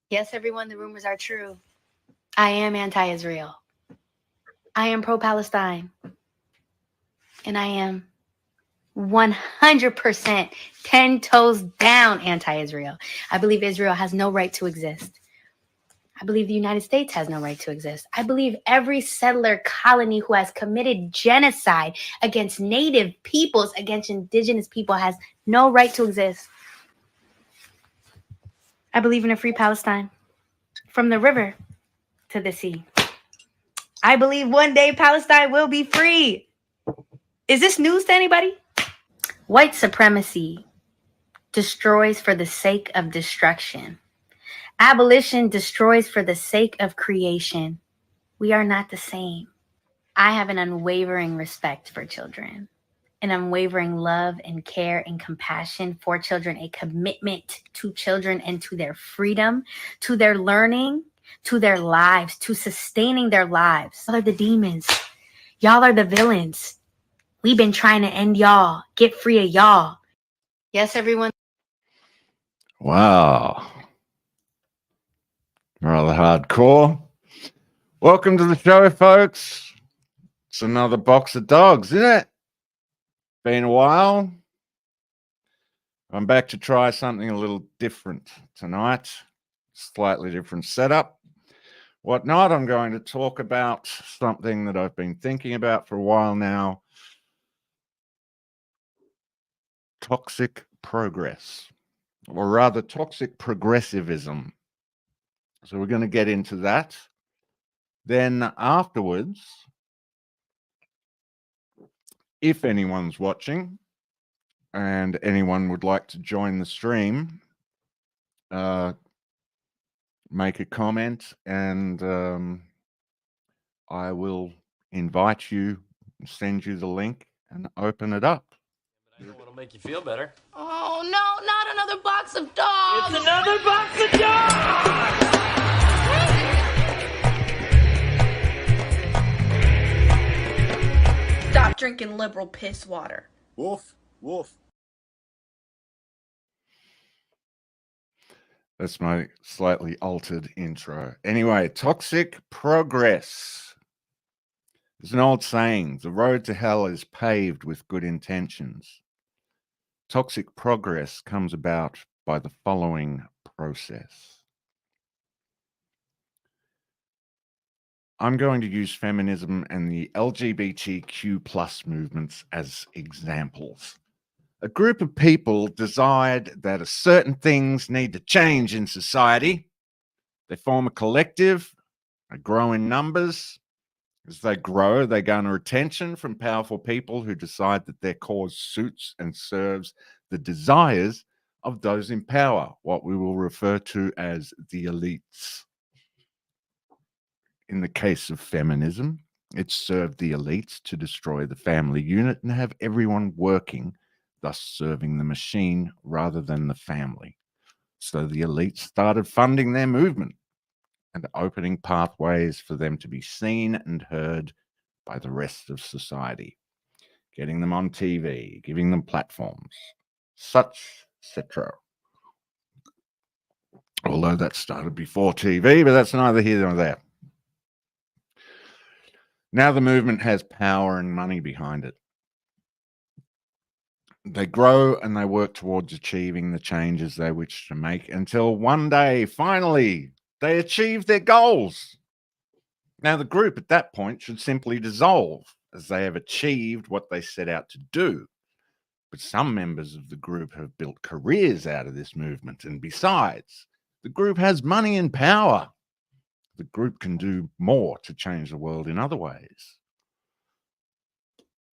Yes, everyone, the rumors are true. I am anti-Israel. I am pro-Palestine. And I am 100% 10 toes down anti-Israel. I believe Israel has no right to exist. I believe the United States has no right to exist. I believe every settler colony who has committed genocide against native peoples, against indigenous people, has no right to exist. I believe in a free Palestine from the river to the sea. I believe one day Palestine will be free. Is this news to anybody? White supremacy destroys for the sake of destruction. Abolition destroys for the sake of creation. We are not the same. I have an unwavering respect for children, an unwavering love and care and compassion for children, a commitment to children and to their freedom, to their learning, to their lives, to sustaining their lives. Y'all are the demons. Y'all are the villains. We've been trying to end y'all, get free of y'all. Yes, everyone. Wow. Rather hardcore. Welcome to the show, folks. It's another box of dogs, isn't it? Been a while. I'm back to try something a little different tonight. Slightly different setup. Whatnot, I'm going to talk about something that I've been thinking about for a while now. Toxic progress, or rather toxic progressivism. So we're going to get into that. Then afterwards, if anyone's watching and anyone would like to join the stream, make a comment and I will invite you, send you the link and open it up. I know what'll make you feel better. Oh no, not another box of dogs! It's another box of dogs! Stop drinking liberal piss water. Woof, woof. That's my slightly altered intro. Anyway, toxic progress. There's an old saying, the road to hell is paved with good intentions. Toxic progress comes about by the following process. I'm going to use feminism and the LGBTQ plus movements as examples. A group of people decide that certain things need to change in society. They form a collective, they grow in numbers. As they grow, they garner attention from powerful people who decide that their cause suits and serves the desires of those in power, what we will refer to as the elites. In the case of feminism, it served the elites to destroy the family unit and have everyone working, thus serving the machine rather than the family. So the elites started funding their movement and opening pathways for them to be seen and heard by the rest of society, getting them on TV, giving them platforms, such, etc. Although that started before TV, but that's neither here nor there. Now the movement has power and money behind it. They grow and they work towards achieving the changes they wish to make until one day, finally, they achieve their goals. Now, the group at that point should simply dissolve as they have achieved what they set out to do. But some members of the group have built careers out of this movement. And besides, the group has money and power. The group can do more to change the world in other ways.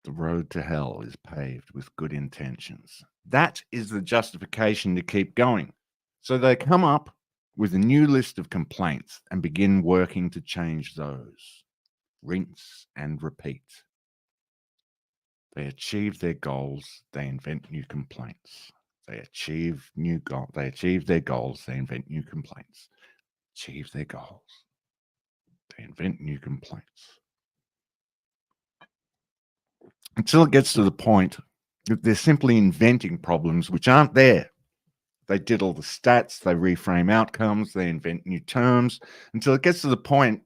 The road to hell is paved with good intentions. That is the justification to keep going. So they come up with a new list of complaints and begin working to change those. Rinse and repeat. They achieve their goals, they invent new complaints. They achieve their goals, they invent new complaints. Achieve their goals. They invent new complaints. Until it gets to the point that they're simply inventing problems which aren't there. They diddle the stats, they reframe outcomes, they invent new terms until it gets to the point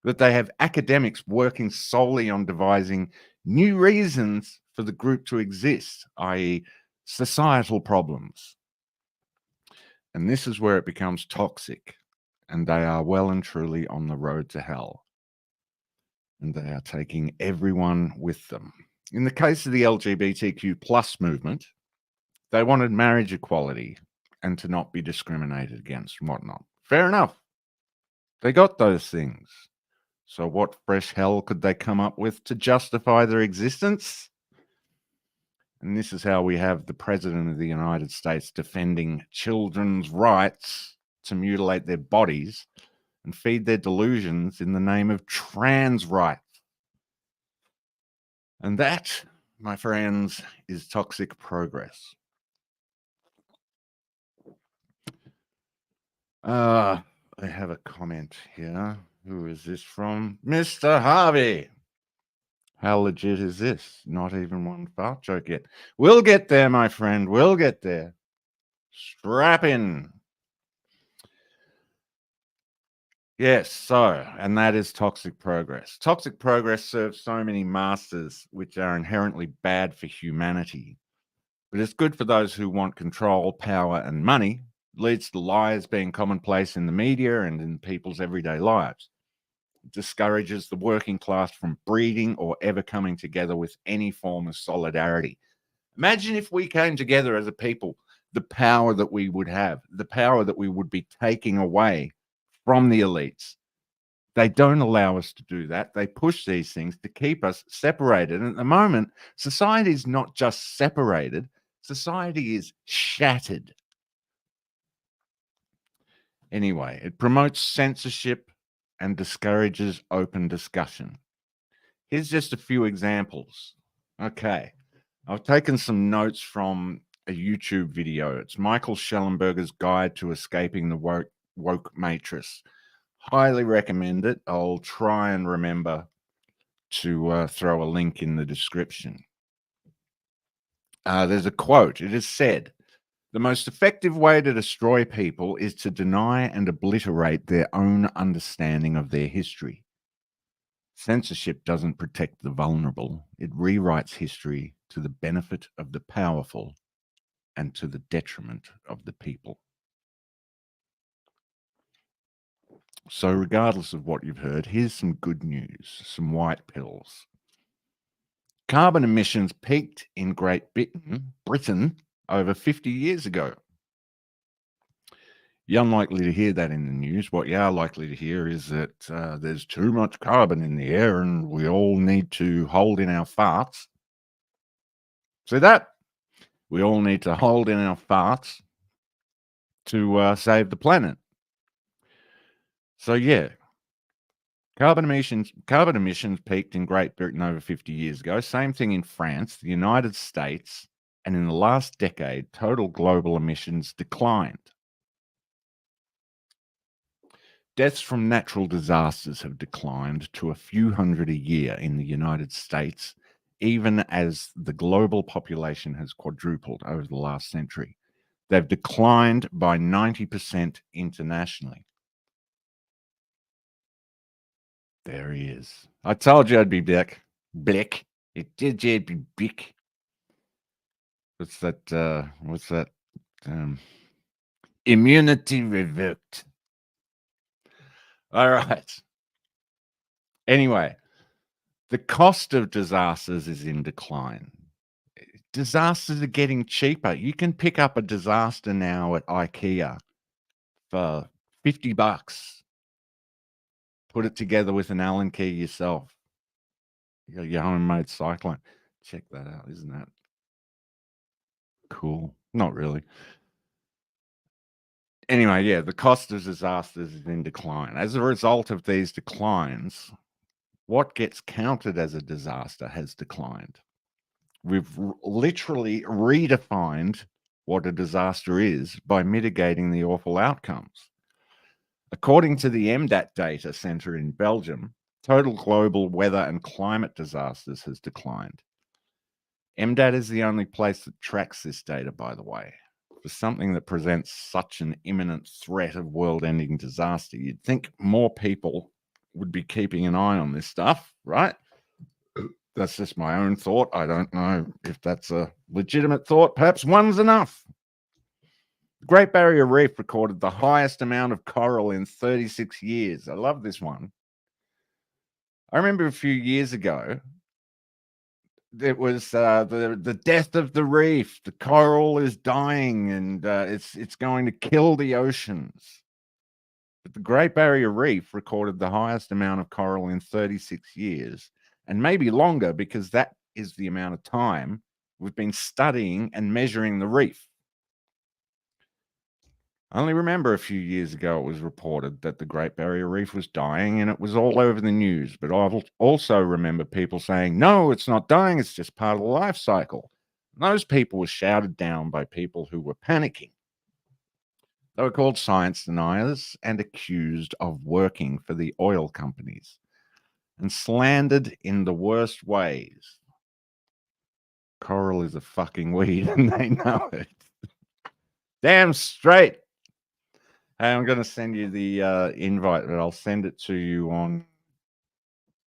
that they have academics working solely on devising new reasons for the group to exist, i.e., societal problems. And this is where it becomes toxic, and they are well and truly on the road to hell. And they are taking everyone with them. In the case of the LGBTQ plus movement, they wanted marriage equality and to not be discriminated against and whatnot. Fair enough. They got those things. So what fresh hell could they come up with to justify their existence? And this is how we have the President of the United States defending children's rights to mutilate their bodies and feed their delusions in the name of trans rights. And that, my friends, is toxic progress. I have a comment here. Who is this from? Mr. Harvey. How legit is this? Not even one fart joke yet. We'll get there, my friend. We'll get there. Strap in. Yes, so, and that is toxic progress. Toxic progress serves so many masters which are inherently bad for humanity. But it's good for those who want control, power, and money. It leads to lies being commonplace in the media and in people's everyday lives. It discourages the working class from breeding or ever coming together with any form of solidarity. Imagine if we came together as a people, the power that we would have, the power that we would be taking away from the elites. They don't allow us to do that. They push these things to keep us separated. And at the moment, society is not just separated, society is shattered. Anyway, it promotes censorship and discourages open discussion. Here's just a few examples. Okay, I've taken some notes from a YouTube video. It's Michael Schellenberger's Guide to Escaping the Woke Matrix. Highly recommend it. I'll try and remember to throw a link in the description. There's a quote. It is said, "The most effective way to destroy people is to deny and obliterate their own understanding of their history. Censorship doesn't protect the vulnerable. It rewrites history to the benefit of the powerful and to the detriment of the people." So regardless of what you've heard, here's some good news, some white pills. Carbon emissions peaked in Great Britain over 50 years ago. You're unlikely to hear that in the news. What you are likely to hear is that there's too much carbon in the air and we all need to hold in our farts. See that? We all need to hold in our farts to save the planet. So yeah, carbon emissions peaked in Great Britain over 50 years ago. Same thing in France, the United States, and in the last decade, total global emissions declined. Deaths from natural disasters have declined to a few hundred a year in the United States, even as the global population has quadrupled over the last century. They've declined by 90% internationally. There he is. I told you I'd be back. Blick. It did you be big. What's that? Immunity revoked. All right. Anyway, the cost of disasters is in decline. Disasters are getting cheaper. You can pick up a disaster now at IKEA for $50. Put it together with an Allen key yourself. Your homemade cyclone. Check that out. Isn't that cool? Not really. Anyway, yeah, the cost of disasters is in decline. As a result of these declines, what gets counted as a disaster has declined. We've literally redefined what a disaster is by mitigating the awful outcomes. According to the MDAT data center in Belgium, total global weather and climate disasters has declined. MDAT is the only place that tracks this data, by the way, for something that presents such an imminent threat of world-ending disaster, you'd think more people would be keeping an eye on this stuff, right? That's just my own thought. I don't know if that's a legitimate thought. Perhaps one's enough. The Great Barrier Reef recorded the highest amount of coral in 36 years. I love this one. I remember a few years ago, it was the death of the reef. The coral is dying, and it's going to kill the oceans. But the Great Barrier Reef recorded the highest amount of coral in 36 years, and maybe longer, because that is the amount of time we've been studying and measuring the reef. I only remember a few years ago it was reported that the Great Barrier Reef was dying, and it was all over the news. But I also remember people saying, no, it's not dying, it's just part of the life cycle. And those people were shouted down by people who were panicking. They were called science deniers and accused of working for the oil companies and slandered in the worst ways. Coral is a fucking weed, and they know it. Damn straight. Hey, I'm going to send you the invite, but I'll send it to you on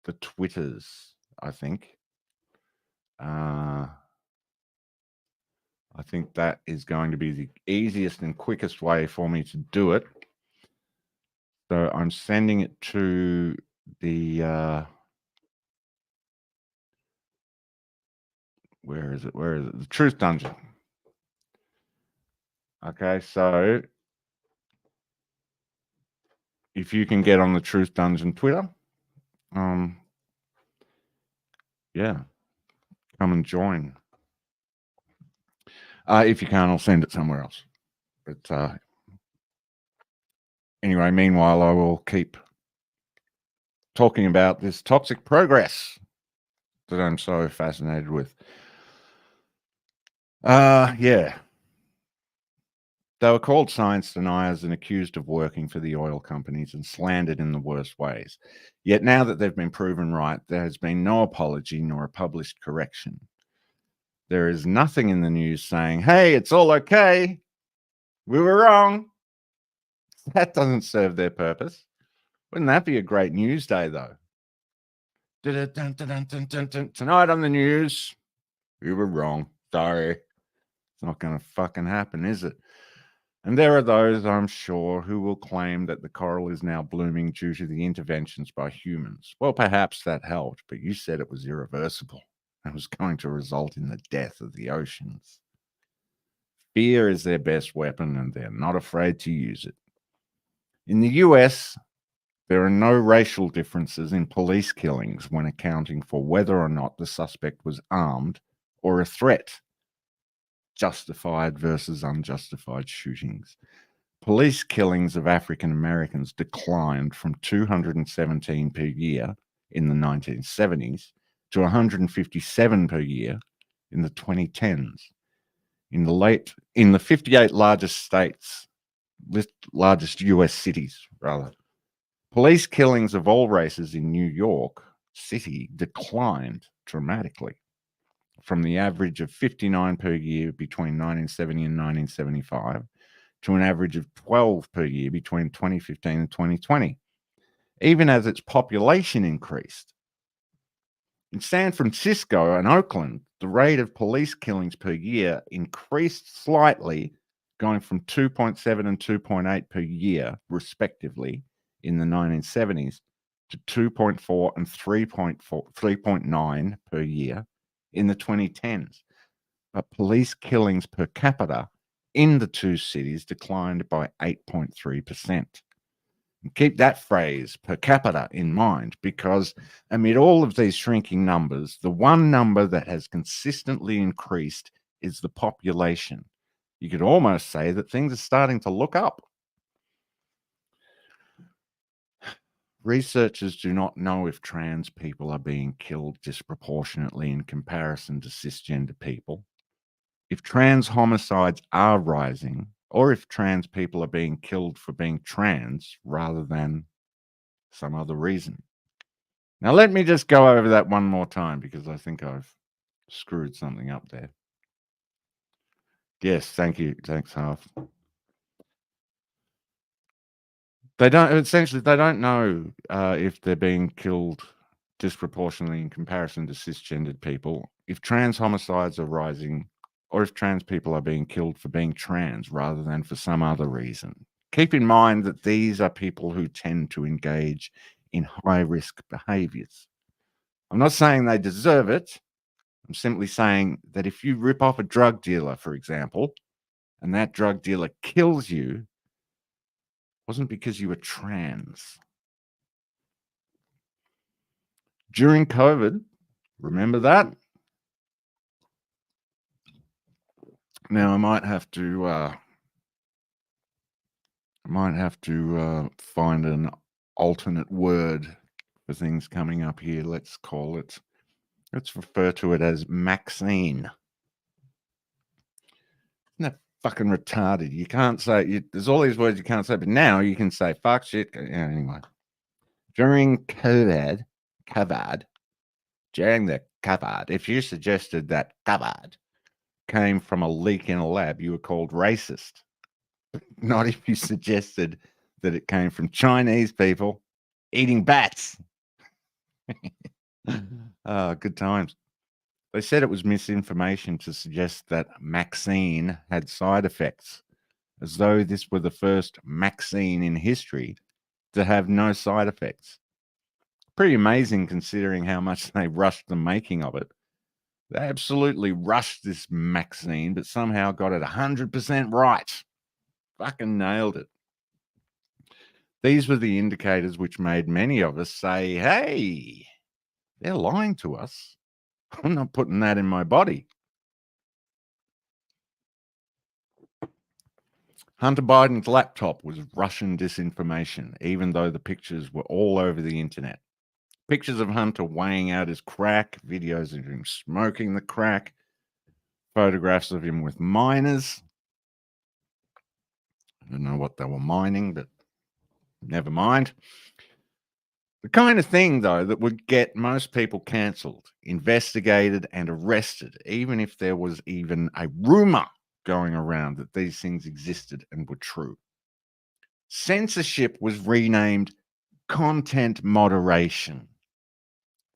the Twitters, I think. I think that is going to be the easiest and quickest way for me to do it. So I'm sending it to the... where is it? Where is it? The Truth Dungeon. Okay, so if you can get on the Truth Dungeon Twitter, yeah, come and join. If you can't, I'll send it somewhere else. But anyway, meanwhile, I will keep talking about this toxic progress that I'm so fascinated with. Yeah. They were called science deniers and accused of working for the oil companies and slandered in the worst ways. Yet now that they've been proven right, there has been no apology nor a published correction. There is nothing in the news saying, hey, it's all okay. We were wrong. That doesn't serve their purpose. Wouldn't that be a great news day, though? Tonight on the news, we were wrong. Sorry. It's not going to fucking happen, is it? And there are those, I'm sure, who will claim that the coral is now blooming due to the interventions by humans. Well, perhaps that helped, but you said it was irreversible. It was going to result in the death of the oceans. Fear is their best weapon, and they're not afraid to use it. In the US, there are no racial differences in police killings when accounting for whether or not the suspect was armed or a threat. Justified versus unjustified shootings. Police killings of African Americans declined from 217 per year in the 1970s to 157 per year in the 2010s. In the 58 largest states, largest US cities, rather, police killings of all races in New York City declined dramatically from the average of 59 per year between 1970 and 1975 to an average of 12 per year between 2015 and 2020, even as its population increased. In San Francisco and Oakland, the rate of police killings per year increased slightly, going from 2.7 and 2.8 per year, respectively, in the 1970s to 2.4 and 3.9 per year in the 2010s. But police killings per capita in the two cities declined by 8.3%. And keep that phrase, per capita, in mind, because amid all of these shrinking numbers, the one number that has consistently increased is the population. You could almost say that things are starting to look up. Researchers do not know if trans people are being killed disproportionately in comparison to cisgender people, if trans homicides are rising, or if trans people are being killed for being trans rather than some other reason. Now, let me just go over that one more time because I think I've screwed something up there. Yes, thank you. Thanks, Half. They don't know if they're being killed disproportionately in comparison to cisgendered people, if trans homicides are rising, or if trans people are being killed for being trans rather than for some other reason. Keep in mind that these are people who tend to engage in high-risk behaviors. I'm not saying they deserve it. I'm simply saying that if you rip off a drug dealer, for example, and that drug dealer kills you, it wasn't because you were trans. During COVID, remember that? Now I might have to find an alternate word for things coming up here. Let's refer to it as Maxine. Isn't that fucking retarded? You can't say, there's all these words you can't say, but now you can say fuck, shit. Anyway, during COVID, during the COVID, if you suggested that COVID came from a leak in a lab, you were called racist. Not if you suggested that it came from Chinese people eating bats. Good times. They said it was misinformation to suggest that Maxine had side effects, as though this were the first Maxine in history to have no side effects. Pretty amazing considering how much they rushed the making of it. They absolutely rushed this Maxine, but somehow got it 100% right. Fucking nailed it. These were the indicators which made many of us say, hey, they're lying to us. I'm not putting that in my body. Hunter Biden's laptop was Russian disinformation, even though the pictures were all over the internet. Pictures of Hunter weighing out his crack, videos of him smoking the crack, photographs of him with miners. I don't know what they were mining, but never mind. The kind of thing, though, that would get most people cancelled, investigated, and arrested, even if there was even a rumor going around that these things existed and were true. Censorship was renamed content moderation.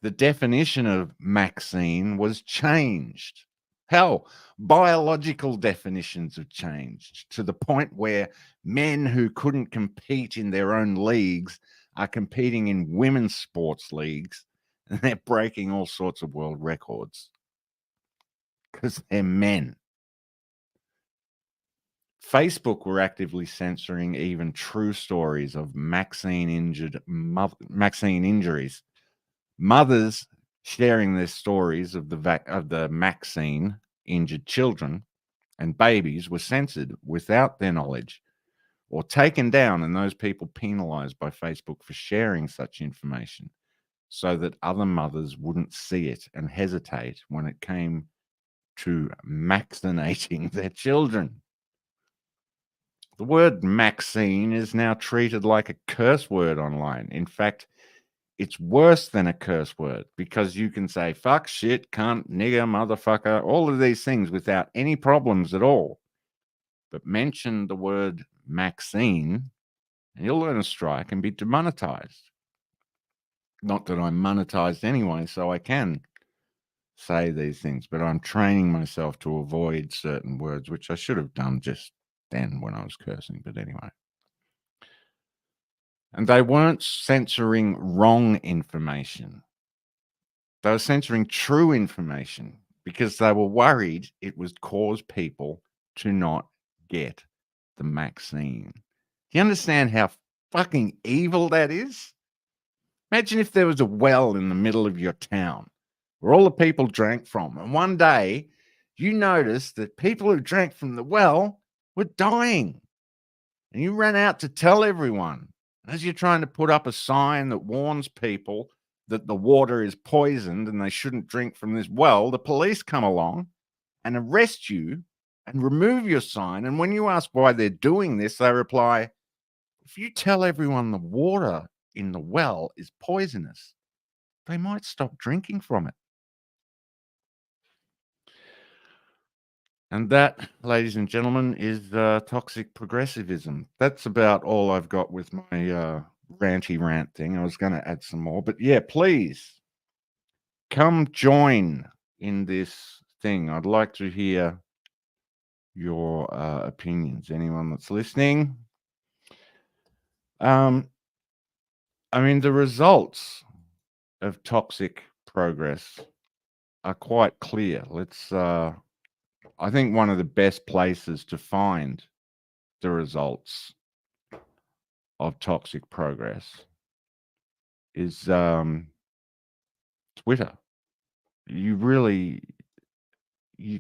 The definition of Maxine was changed. Hell, biological definitions have changed to the point where men who couldn't compete in their own leagues are competing in women's sports leagues, and they're breaking all sorts of world records because they're men. Facebook were actively censoring even true stories of Maxine injuries. Mothers sharing their stories of the Maxine injured children and babies were censored without their knowledge or taken down, and those people penalized by Facebook for sharing such information so that other mothers wouldn't see it and hesitate when it came to vaccinating their children. The word Maxine is now treated like a curse word online. In fact, it's worse than a curse word because you can say fuck, shit, cunt, nigger, motherfucker, all of these things without any problems at all. But mention the word Maxine and you'll earn a strike and be demonetized. Not that I'm monetized anyway, so I can say these things, but I'm training myself to avoid certain words, which I should have done just then when I was cursing. But anyway. And they weren't censoring wrong information. They were censoring true information because they were worried it would cause people to not get the vaccine. Do you understand how fucking evil that is? Imagine if there was a well in the middle of your town where all the people drank from, and one day you noticed that people who drank from the well were dying. And you ran out to tell everyone. As you're trying to put up a sign that warns people that the water is poisoned and they shouldn't drink from this well, the police come along and arrest you and remove your sign. And when you ask why they're doing this, they reply, if you tell everyone the water in the well is poisonous, they might stop drinking from it. And that, ladies and gentlemen, is toxic progressivism. That's about all I've got with my ranty rant thing. I was going to add some more, but yeah, please come join in this thing. I'd like to hear your opinions. Anyone that's listening. I mean, the results of toxic progress are quite clear. I think one of the best places to find the results of toxic progress is Twitter. You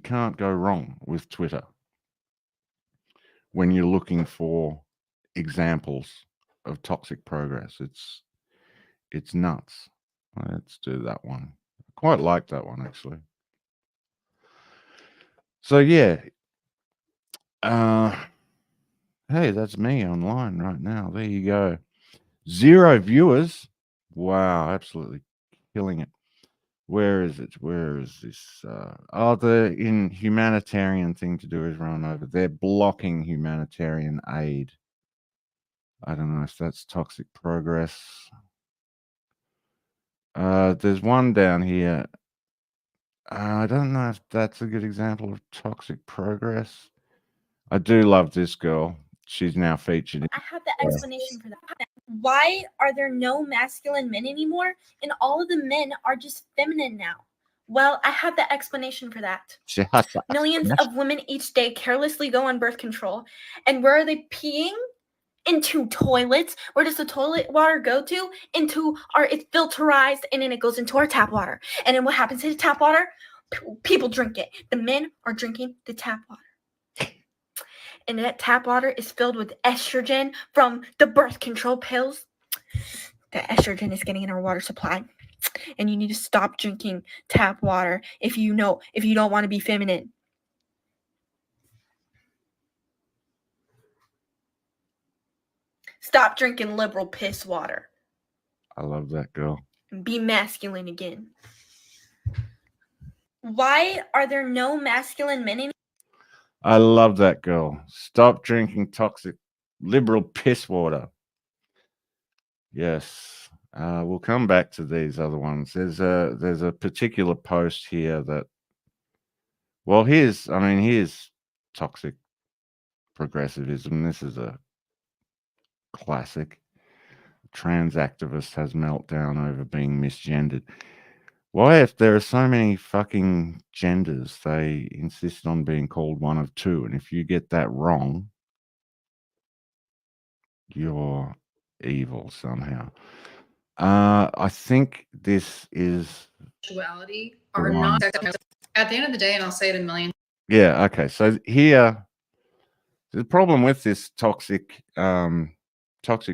can't go wrong with Twitter when you're looking for examples of toxic progress. It's nuts. Let's do that one. I quite like that one, actually. So yeah, hey, that's me online right now. There you go. 0 viewers. Wow, absolutely killing it. Where is it? Where is this? The humanitarian thing to do is run over. They're blocking humanitarian aid. I don't know if that's toxic progress. There's one down here. I don't know if that's a good example of toxic progress. I do love this girl. She's now featured. I have the explanation for that. Why are there no masculine men anymore? And all of the men are just feminine now. Well, I have the explanation for that. Millions of women each day carelessly go on birth control. And where are they peeing? Into toilets. Where does the toilet water go to? It's filterized, and then it goes into our tap water. And then what happens to the tap water? People drink it. The men are drinking the tap water. And that tap water is filled with estrogen from the birth control pills. The estrogen is getting in our water supply. And you need to stop drinking tap water if you don't want to be feminine. Stop drinking liberal piss water. I love that girl. And be masculine again. Why are there no masculine men anymore? I love that girl. Stop drinking toxic liberal piss water. Yes. We'll come back to these other ones. There's a particular post here that, well, here's toxic progressivism. This is a classic. Trans activist has meltdown over being misgendered. Why, if there are so many fucking genders, they insist on being called one of two, and if you get that wrong, you're evil somehow. I think this is sexuality are not at the end of the day, and I'll say it a million. Yeah. Okay. So here, the problem with this toxic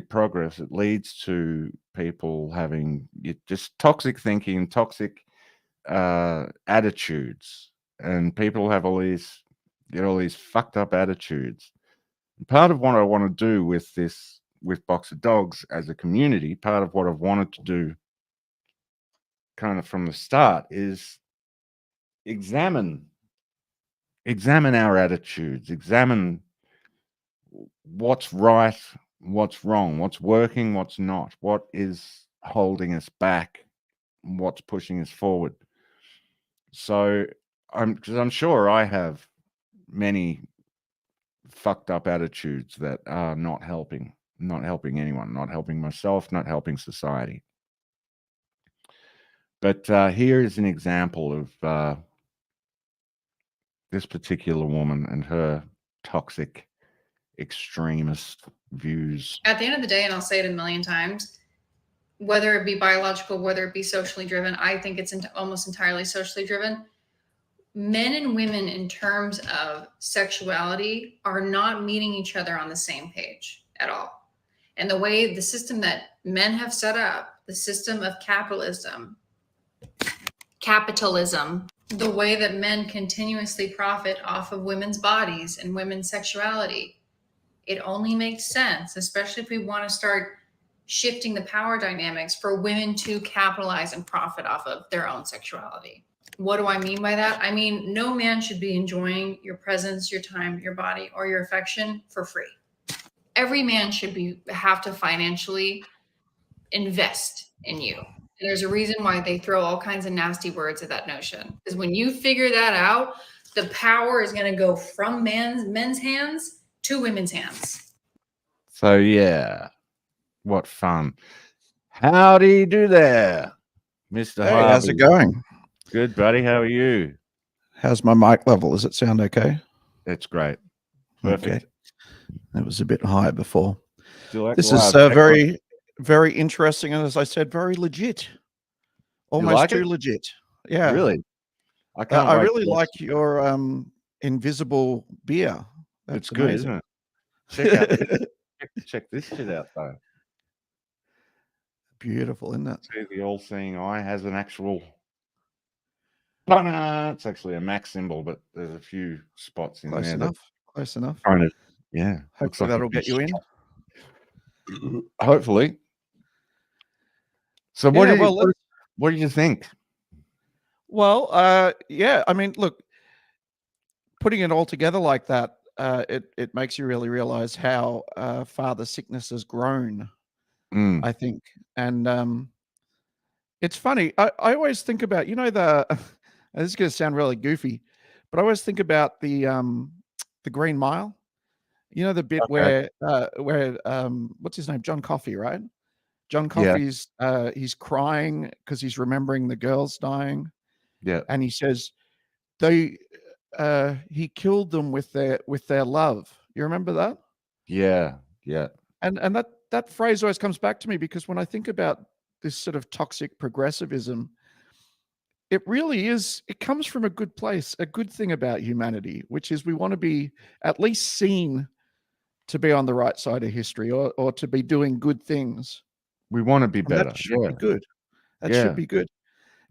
progress, it leads to people having just toxic thinking and toxic attitudes, and people have all these fucked up attitudes. And part of what I want to do with this, with Box of Dogs as a community, part of what I've wanted to do kind of from the start is examine our attitudes, examine what's right, what's wrong, what's working, what's not, what is holding us back, what's pushing us forward. So I'm sure I have many fucked up attitudes that are not helping anyone, not helping myself, not helping society. But here is an example of this particular woman and her toxic extremist views. At the end of the day, and I'll say it a million times, whether it be biological, whether it be socially driven, I think it's almost entirely socially driven. Men and women in terms of sexuality are not meeting each other on the same page at all. And the way the system that men have set up, the system of capitalism, the way that men continuously profit off of women's bodies and women's sexuality, it only makes sense, especially if we want to start shifting the power dynamics, for women to capitalize and profit off of their own sexuality. What do I mean by that? I mean, no man should be enjoying your presence, your time, your body, or your affection for free. Every man should have to financially invest in you. And there's a reason why they throw all kinds of nasty words at that notion. Because when you figure that out, the power is going to go from men's hands to women's hands. So yeah, what fun. Howdy do there, Mr. Hey, Harvey. how's it going? Good, buddy. How are you? How's my mic level? Does it sound okay? That's great. Perfect. Okay. It was a bit high before. Like this is very, very interesting. And as I said, very legit. Almost like too it? legit. Yeah. Really? I really like your invisible beer. That's it's good, amazing. Isn't it? Check out check this shit out though. Beautiful, isn't it? See, the all-seeing eye has an actual. It's actually a Mac symbol, but there's a few spots in Close there. enough. Close enough. Kind of, yeah. Hopefully that'll get you in. Hopefully. So what do you think? Well, yeah. I mean, look, putting it all together like that, it makes you really realize how far the sickness has grown. I think, and it's funny. I always think about, this is going to sound really goofy, but I always think about the Green Mile. You know, the bit where what's his name? John Coffey, right? John Coffey's he's crying because he's remembering the girls dying. Yeah, and he says he killed them with their love. You remember that? Yeah, yeah. And that phrase always comes back to me, because when I think about this sort of toxic progressivism, it really is, it comes from a good place, a good thing about humanity, which is we want to be at least seen to be on the right side of history, or to be doing good things. We want to be better. That should be good. That should be good.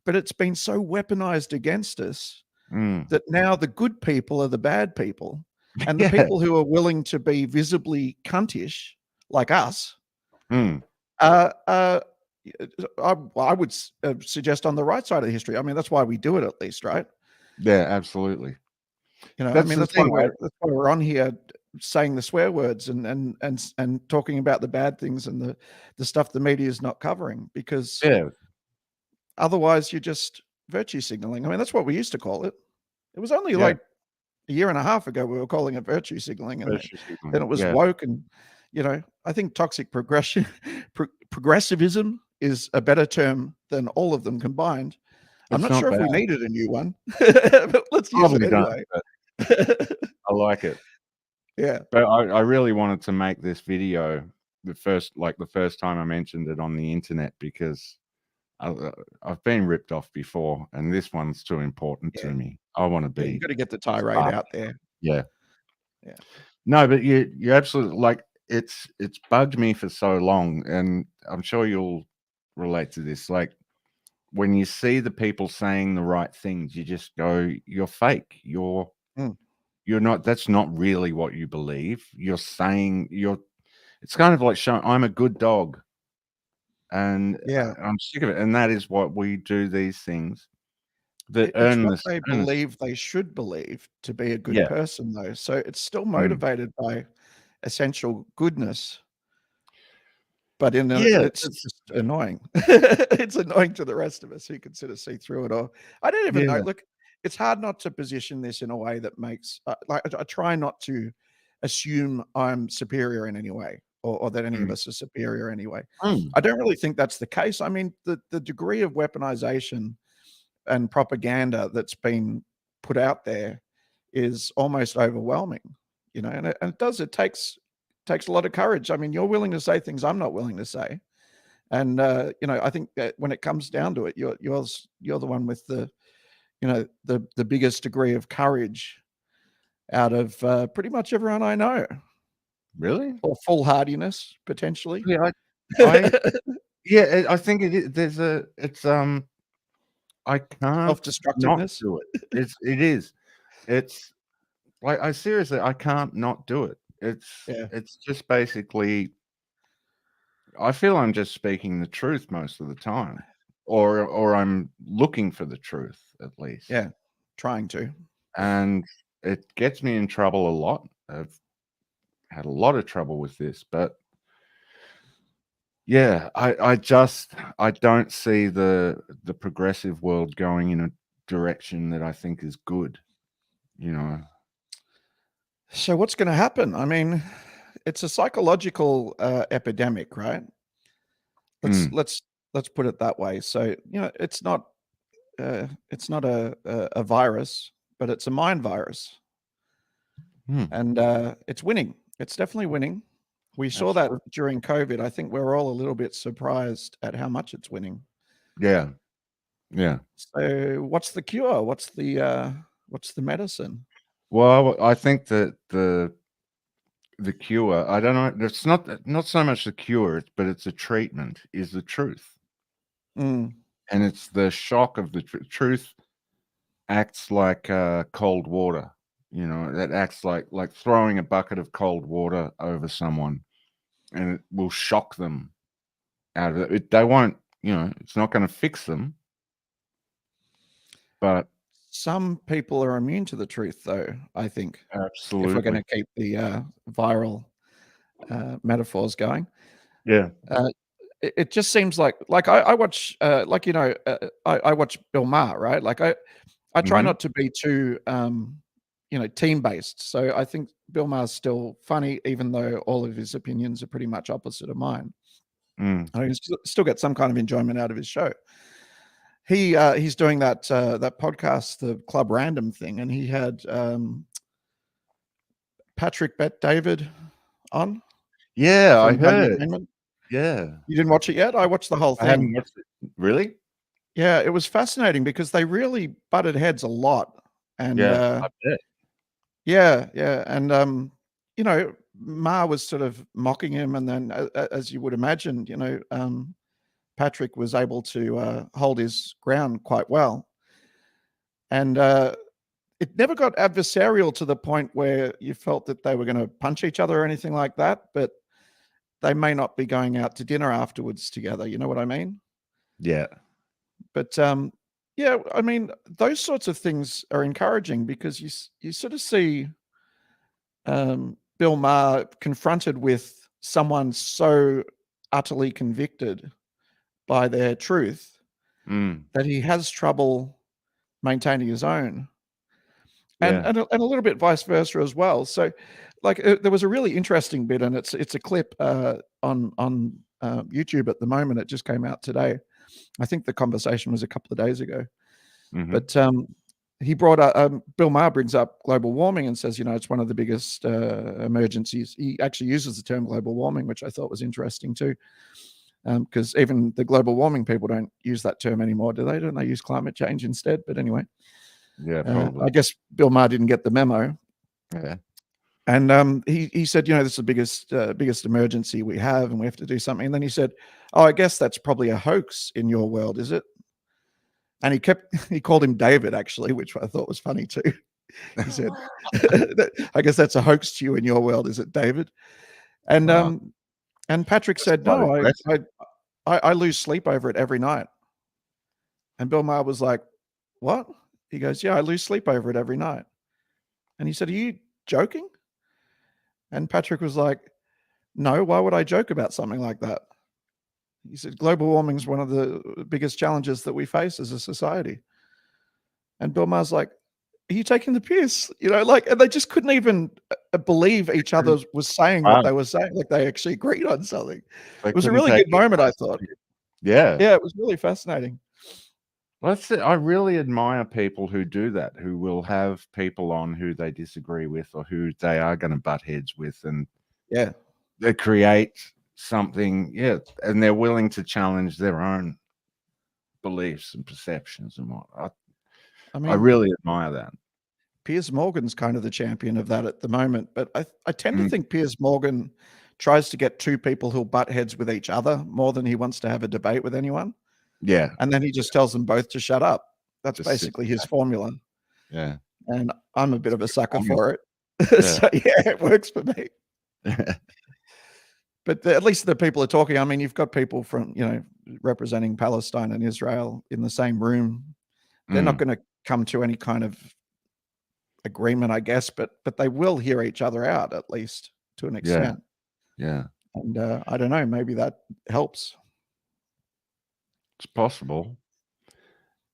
But it's been so weaponized against us that now the good people are the bad people. And the people who are willing to be visibly cuntish, like us, I would suggest on the right side of history. I mean, that's why we do it, at least, right? Yeah, absolutely. That's why we're on here saying the swear words and talking about the bad things and the stuff the media is not covering, because otherwise you're just virtue signaling. I mean, that's what we used to call it. It was only like a year and a half ago we were calling it virtue signaling, and then it was woke. And I think toxic progressivism is a better term than all of them combined. I'm not sure if we needed a new one, but let's use it anyway. I like it. Yeah. But I really wanted to make this video the first time I mentioned it on the internet, because I've been ripped off before, and this one's too important to me. I want to be. You got to get the tirade out there. Yeah. Yeah. No, but you absolutely, it's bugged me for so long, and I'm sure you'll relate to this. Like, when you see the people saying the right things, you just go, you're fake. You're not, that's not really what you believe. You're saying it's kind of like showing I'm a good dog. And I'm sick of it. And that is what we do, these things that earn what they believe they should believe to be a good person, though. So it's still motivated by essential goodness. But it's just annoying. It's annoying to the rest of us who can sort of see through it all. I don't even know. Look, it's hard not to position this in a way that makes I try not to assume I'm superior in any way, or that any of us are superior anyway. I don't really think that's the case. I mean, the degree of weaponization and propaganda that's been put out there is almost overwhelming, and it takes a lot of courage. I mean, you're willing to say things I'm not willing to say. And, I think that when it comes down to it, you're the one with the biggest degree of courage out of pretty much everyone I know. Really? Or foolhardiness, potentially. Yeah, I think it is. I can't self-destructiveness. Not do it. It is. It's like, I seriously, I can't not do it. It's just basically, I feel I'm just speaking the truth most of the time. or I'm looking for the truth at least. Yeah, trying to. And it gets me in trouble a lot. I've had a lot of trouble with this, but yeah, I don't see the progressive world going in a direction that I think is good, you know. So what's going to happen? I mean, it's a psychological epidemic, right? Let's put it that way. So, you know, it's not a virus, but it's a mind virus. And it's winning. It's definitely winning. We saw that during COVID. I think we're all a little bit surprised at how much it's winning. Yeah. Yeah. So what's the cure? What's the medicine? Well, I think that the cure, I don't know, it's not so much the cure, but it's a treatment, is the truth. And it's the shock of the truth acts like cold water, you know, that acts like throwing a bucket of cold water over someone, and it will shock them out of it. They won't, you know, it's not going to fix them. But some people are immune to the truth, though, I think. Absolutely. If we're going to keep the viral metaphors going. Yeah. It just seems like I watch, like, you know, I watch Bill Maher, right? Like I try not to be too, you know, team-based. So I think Bill Maher's still funny, even though all of his opinions are pretty much opposite of mine. I still get some kind of enjoyment out of his show. He's doing that podcast, the Club Random thing, and he had Patrick Bet-David on. Yeah, I heard. Yeah. You didn't watch it yet? I watched the whole thing. I haven't watched it. Really? Yeah, it was fascinating because they really butted heads a lot. And I bet. Yeah. And you know, Ma was sort of mocking him, and then as you would imagine, you know, Patrick was able to hold his ground quite well. And it never got adversarial to the point where you felt that they were going to punch each other or anything like that, but they may not be going out to dinner afterwards together. You know what I mean? Yeah. But yeah, I mean, those sorts of things are encouraging because you sort of see Bill Maher confronted with someone so utterly convicted by their truth that he has trouble maintaining his own. And a little bit vice versa as well. So, like, there was a really interesting bit, and it's a clip on YouTube at the moment. It just came out today. I think the conversation was a couple of days ago. But he brought up Bill Maher brings up global warming and says, you know, it's one of the biggest emergencies. He actually uses the term global warming, which I thought was interesting too, because even the global warming people don't use that term anymore, do they? Don't they use climate change instead? But anyway. Yeah, probably. I guess Bill Maher didn't get the memo. Yeah. And he said, you know, this is the biggest emergency we have, and we have to do something. And then he said, oh, I guess that's probably a hoax in your world, is it? And he called him David, actually, which I thought was funny too. He said, I guess that's a hoax to you in your world, is it, David? And and Patrick said, no, I lose sleep over it every night. And Bill Maher was like, what? He goes, yeah, I lose sleep over it every night. And he said, are you joking? And Patrick was like, no, why would I joke about something like that? He said, global warming is one of the biggest challenges that we face as a society. And Bill Maher's like, are you taking the piss? You know, like, and they just couldn't even believe each other was saying what they were saying. Like, they actually agreed on something. It was a really good moment, I thought. Yeah. Yeah, it was really fascinating. Well, that's it. I really admire people who do that, who will have people on who they disagree with or who they are going to butt heads with, and they create something, and they're willing to challenge their own beliefs and perceptions and what. I really admire that. Piers Morgan's kind of the champion of that at the moment, but I tend to think Piers Morgan tries to get two people who'll butt heads with each other more than he wants to have a debate with anyone. Yeah. And then he just tells them both to shut up. That's just basically his formula. Yeah. And I'm a bit of a sucker for it. So yeah, it works for me. But at least the people are talking. I mean, you've got people from, representing Palestine and Israel in the same room. They're not going to come to any kind of agreement, I guess, but they will hear each other out, at least to an extent. Yeah. And I don't know, maybe that helps. It's possible.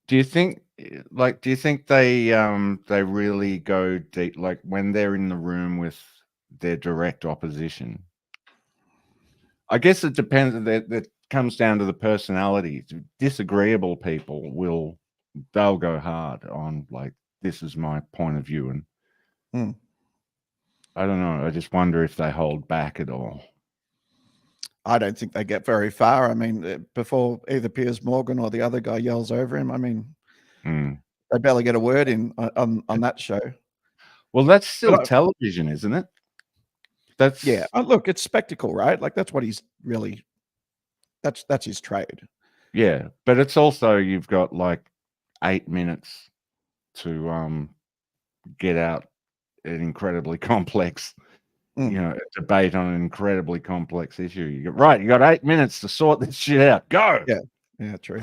Do you think they really go deep, like when they're in the room with their direct opposition? I guess it depends. That comes down to the personality. Disagreeable people they'll go hard on, like, this is my point of view, and I don't know. I just wonder if they hold back at all. I don't think they get very far. I mean, before either Piers Morgan or the other guy yells over him, I mean, they barely get a word in on that show. Well, that's still television, isn't it? Yeah. Look, it's spectacle, right? Like that's what he's really. That's his trade. Yeah, but it's also, you've got like 8 minutes to get out an incredibly complex, a debate on an incredibly complex issue. You got 8 minutes to sort this shit out. Go. Yeah, true.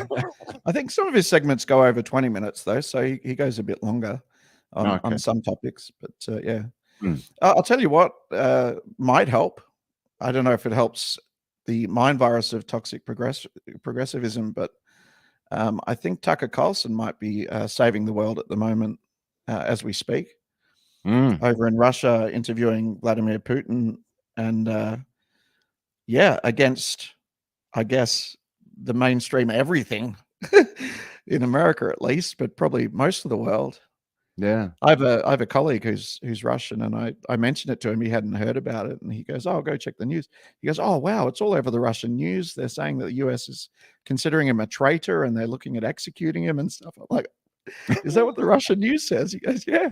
I think some of his segments go over 20 minutes though, so he goes a bit longer on some topics. But yeah, I'll tell you what might help. I don't know if it helps the mind virus of toxic progressivism, but I think Tucker Carlson might be saving the world at the moment as we speak. Over in Russia, interviewing Vladimir Putin, and against, I guess, the mainstream everything in America, at least, but probably most of the world. Yeah, I have a colleague who's Russian, and I mentioned it to him. He hadn't heard about it, and he goes, "Oh, go check the news." He goes, "Oh, wow, it's all over the Russian news. They're saying that the US is considering him a traitor, and they're looking at executing him and stuff." I'm like, "Is that what the Russian news says?" He goes, "Yeah."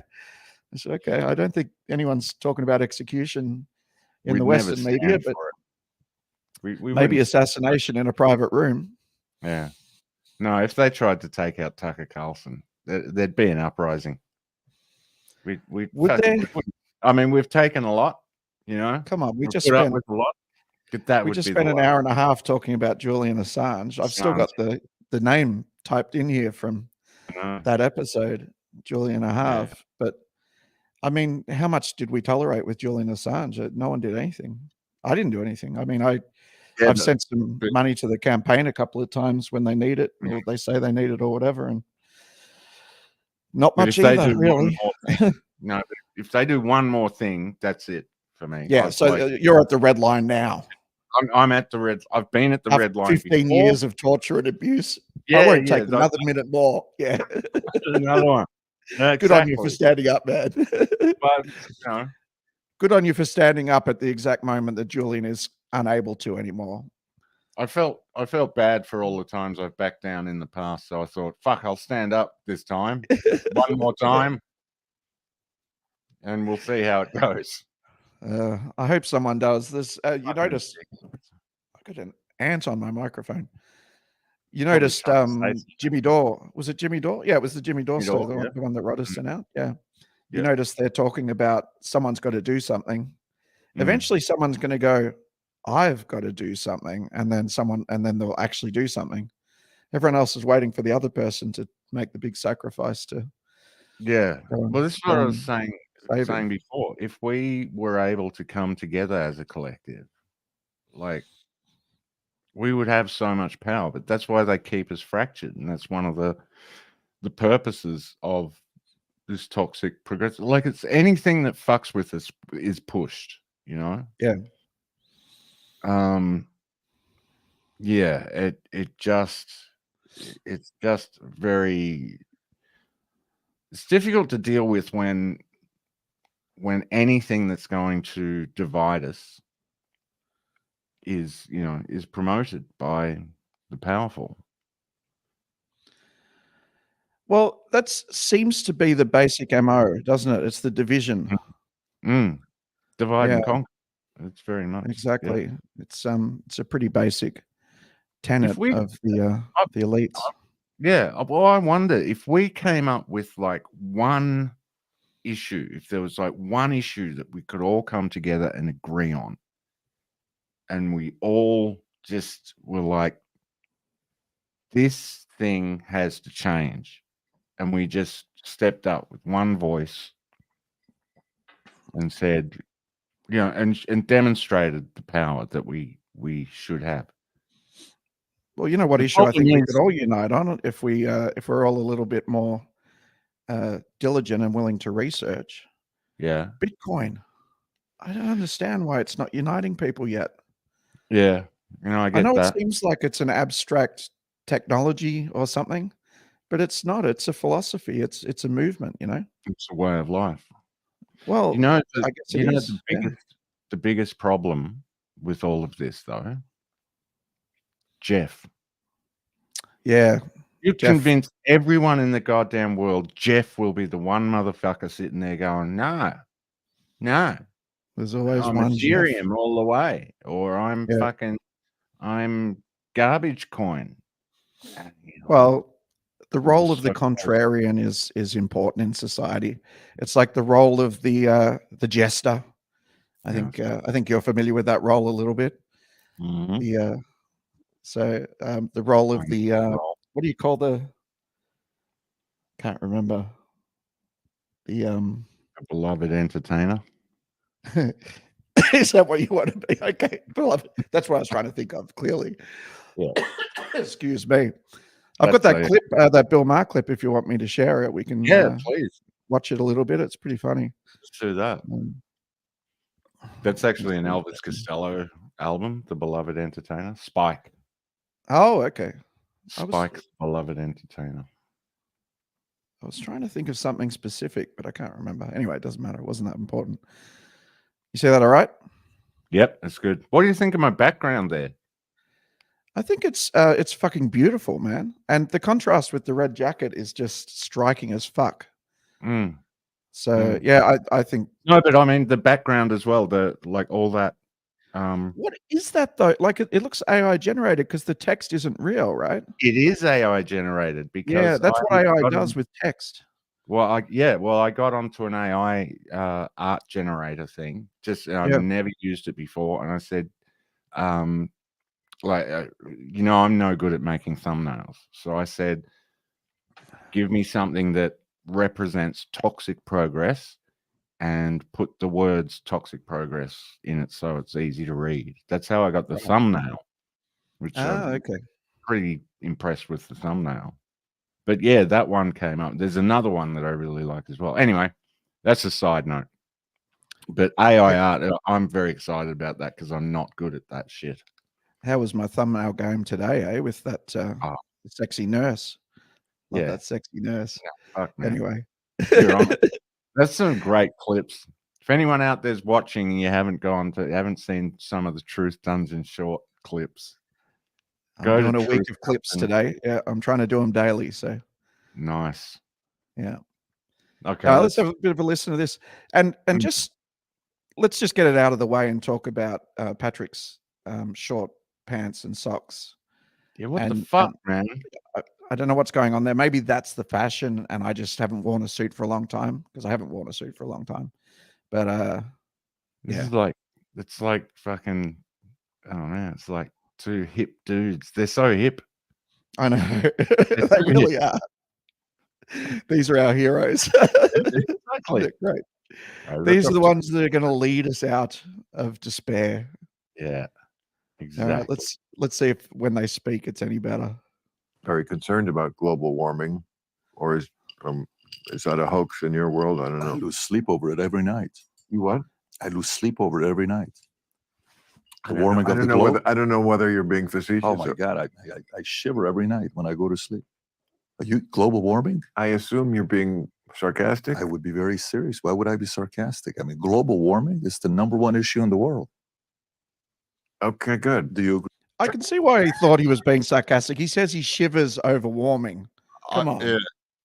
I said, "Okay, I don't think anyone's talking about execution in the Western media, but maybe assassination in a private room." Yeah. No, if they tried to take out Tucker Carlson, there'd be an uprising. Would they? I mean, we've taken a lot, Come on, we just put spent up with a lot. But we just spent an hour and a half talking about Julian Assange. I've still got the name typed in here from that episode, Julian Assange. Yeah. But I mean, how much did we tolerate with Julian Assange? No one did anything. I didn't do anything. I mean, I've sent some money to the campaign a couple of times when they need it, or they say they need it, or whatever, and not much either, really. No, if they do one more thing, that's it for me. Yeah, you're at the red line now. I'm at the red. I've been at the red line. 15 years of torture and abuse. I won't take another minute more. Yeah, another one. Exactly. Good on you for standing up, man. But good on you for standing up at the exact moment that Julian is unable to anymore. I felt bad for all the times I've backed down in the past, so I thought, fuck, I'll stand up this time, one more time, and we'll see how it goes. I hope someone does this. You noticed I got an ant on my microphone. You noticed Jimmy Dore. Was it Jimmy Dore? Yeah, it was the Jimmy Dore story, the one that Rod has sent out. Yeah. You noticed they're talking about someone's got to do something. Eventually someone's going to go, I've got to do something, and then they'll actually do something. Everyone else is waiting for the other person to make the big sacrifice to. Yeah. Well, this is what I was saying before. If we were able to come together as a collective, like, we would have so much power, but that's why they keep us fractured. And that's one of the purposes of this toxic progressive. Like, it's anything that fucks with us is pushed, Yeah. Yeah, it's just very, it's difficult to deal with when anything that's going to divide us is promoted by the powerful. Well, that seems to be the basic MO, doesn't it? It's the division. Divide and conquer. It's very much exactly. Yeah. It's a pretty basic tenet of the elites. Yeah. Well, I wonder if we came up with like one issue, if there was like one issue that we could all come together and agree on, and we all just were like, this thing has to change. And we just stepped up with one voice and said, and demonstrated the power that we should have. Well, you know what The issue I think problem we is- could all unite on if we're all a little bit more diligent and willing to research. Yeah. Bitcoin. I don't understand why it's not uniting people yet. Yeah. I get I know that. it seems like it's an abstract technology or something, but it's not. It's a philosophy. It's a movement, It's a way of life. Well, I guess it is. The biggest problem with all of this, though, Jeff. Yeah. You Jeff. convince everyone in the goddamn world Jeff will be the one motherfucker sitting there going, no. There's always I'm one Ethereum Jeff. all the way, or I'm garbage coin. Well, the role of the contrarian is important in society. It's like the role of the jester. I think you're familiar with that role a little bit. Mm-hmm. The role of the what do you call the? Can't remember. The beloved entertainer. Is that what you want to be? Okay, beloved. That's what I was trying to think of. Clearly. Yeah. Excuse me. I've got that clip, that Bill Maher clip. If you want me to share it, we can. Please watch it a little bit. It's pretty funny. Let's do that. That's actually an Elvis Costello album, The Beloved Entertainer. Spike. Oh, okay. Spike's Beloved Entertainer. I was trying to think of something specific, but I can't remember. Anyway, it doesn't matter. It wasn't that important. You say that all right? Yep, that's good. What do you think of my background there? I think it's fucking beautiful, man. And the contrast with the red jacket is just striking as fuck. So yeah, I think no, but I mean the background as well. All that. What is that though? Like it looks AI generated because the text isn't real, right? It is AI generated because that's what AI does with text. Well, I got onto an AI art generator thing. I've never used it before, and I said, I'm no good at making thumbnails. So I said, give me something that represents toxic progress and put the words toxic progress in it so it's easy to read. That's how I got the thumbnail, which I'm pretty impressed with the thumbnail. But yeah, that one came up. There's another one that I really like as well. Anyway, that's a side note. But AI art, I'm very excited about that because I'm not good at that shit. How was my thumbnail game today, with that sexy nurse? Love that sexy nurse. Yeah, fuck, man. Anyway. You're on. That's some great clips. If anyone out there's watching and you haven't seen some of the Truth Dungeon short clips, I'm doing a week of clips today. Yeah, I'm trying to do them daily. So nice. Yeah. Okay. Let's have a bit of a listen to this, and let's just get it out of the way and talk about Patrick's short pants and socks. Yeah, what the fuck, man? I don't know what's going on there. Maybe that's the fashion, and I just haven't worn a suit for a long time because I haven't worn a suit for a long time. But it's like fucking, I don't know. It's like two hip dudes. They're so hip. I know. They really are. These are our heroes. Exactly. Great. These are the ones that are going to lead us out of despair. Yeah. Exactly. All right, let's see if when they speak it's any better. Very concerned about global warming, or is that a hoax in your world? I don't know. I lose sleep over it every night. You what? I lose sleep over it every night. The warming of the globe. I don't know whether you're being facetious. Oh my God, I shiver every night when I go to sleep. Are you global warming? I assume you're being sarcastic. I would be very serious. Why would I be sarcastic? I mean, global warming is the #1 issue in the world. Okay, good. Do you agree? I can see why he thought he was being sarcastic. He says he shivers over warming. Come on.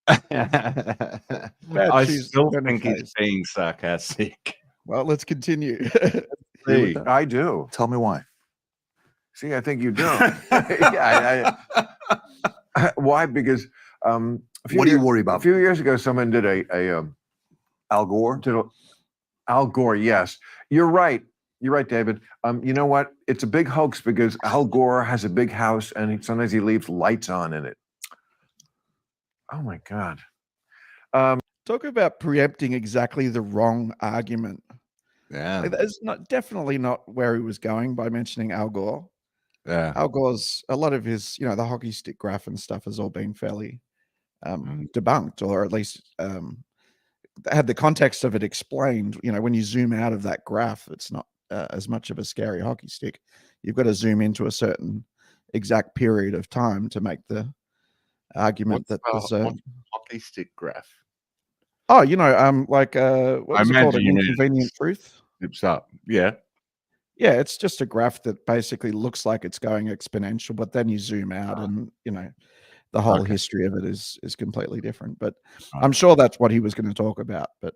I still think he's being sarcastic. Well, let's continue. I do. Tell me why. See, I think you do. Why? Because what do you worry about? A few years ago, someone did a Al Gore. Al Gore, yes, you're right. You're right, David. You know what? It's a big hoax because Al Gore has a big house and sometimes he leaves lights on in it. Oh my God. Talk about preempting exactly the wrong argument. Yeah. Like, that's definitely not where he was going by mentioning Al Gore. Yeah. Al Gore's, a lot of his, the hockey stick graph and stuff has all been fairly debunked, or at least had the context of it explained. When you zoom out of that graph, it's not as much of a scary hockey stick. You've got to zoom into a certain exact period of time to make the argument that there's a hockey stick graph. Oh, like what was it called? An inconvenient truth? Zips up. Yeah. Yeah, it's just a graph that basically looks like it's going exponential, but then you zoom out and the whole history of it is completely different. But I'm sure that's what he was going to talk about. But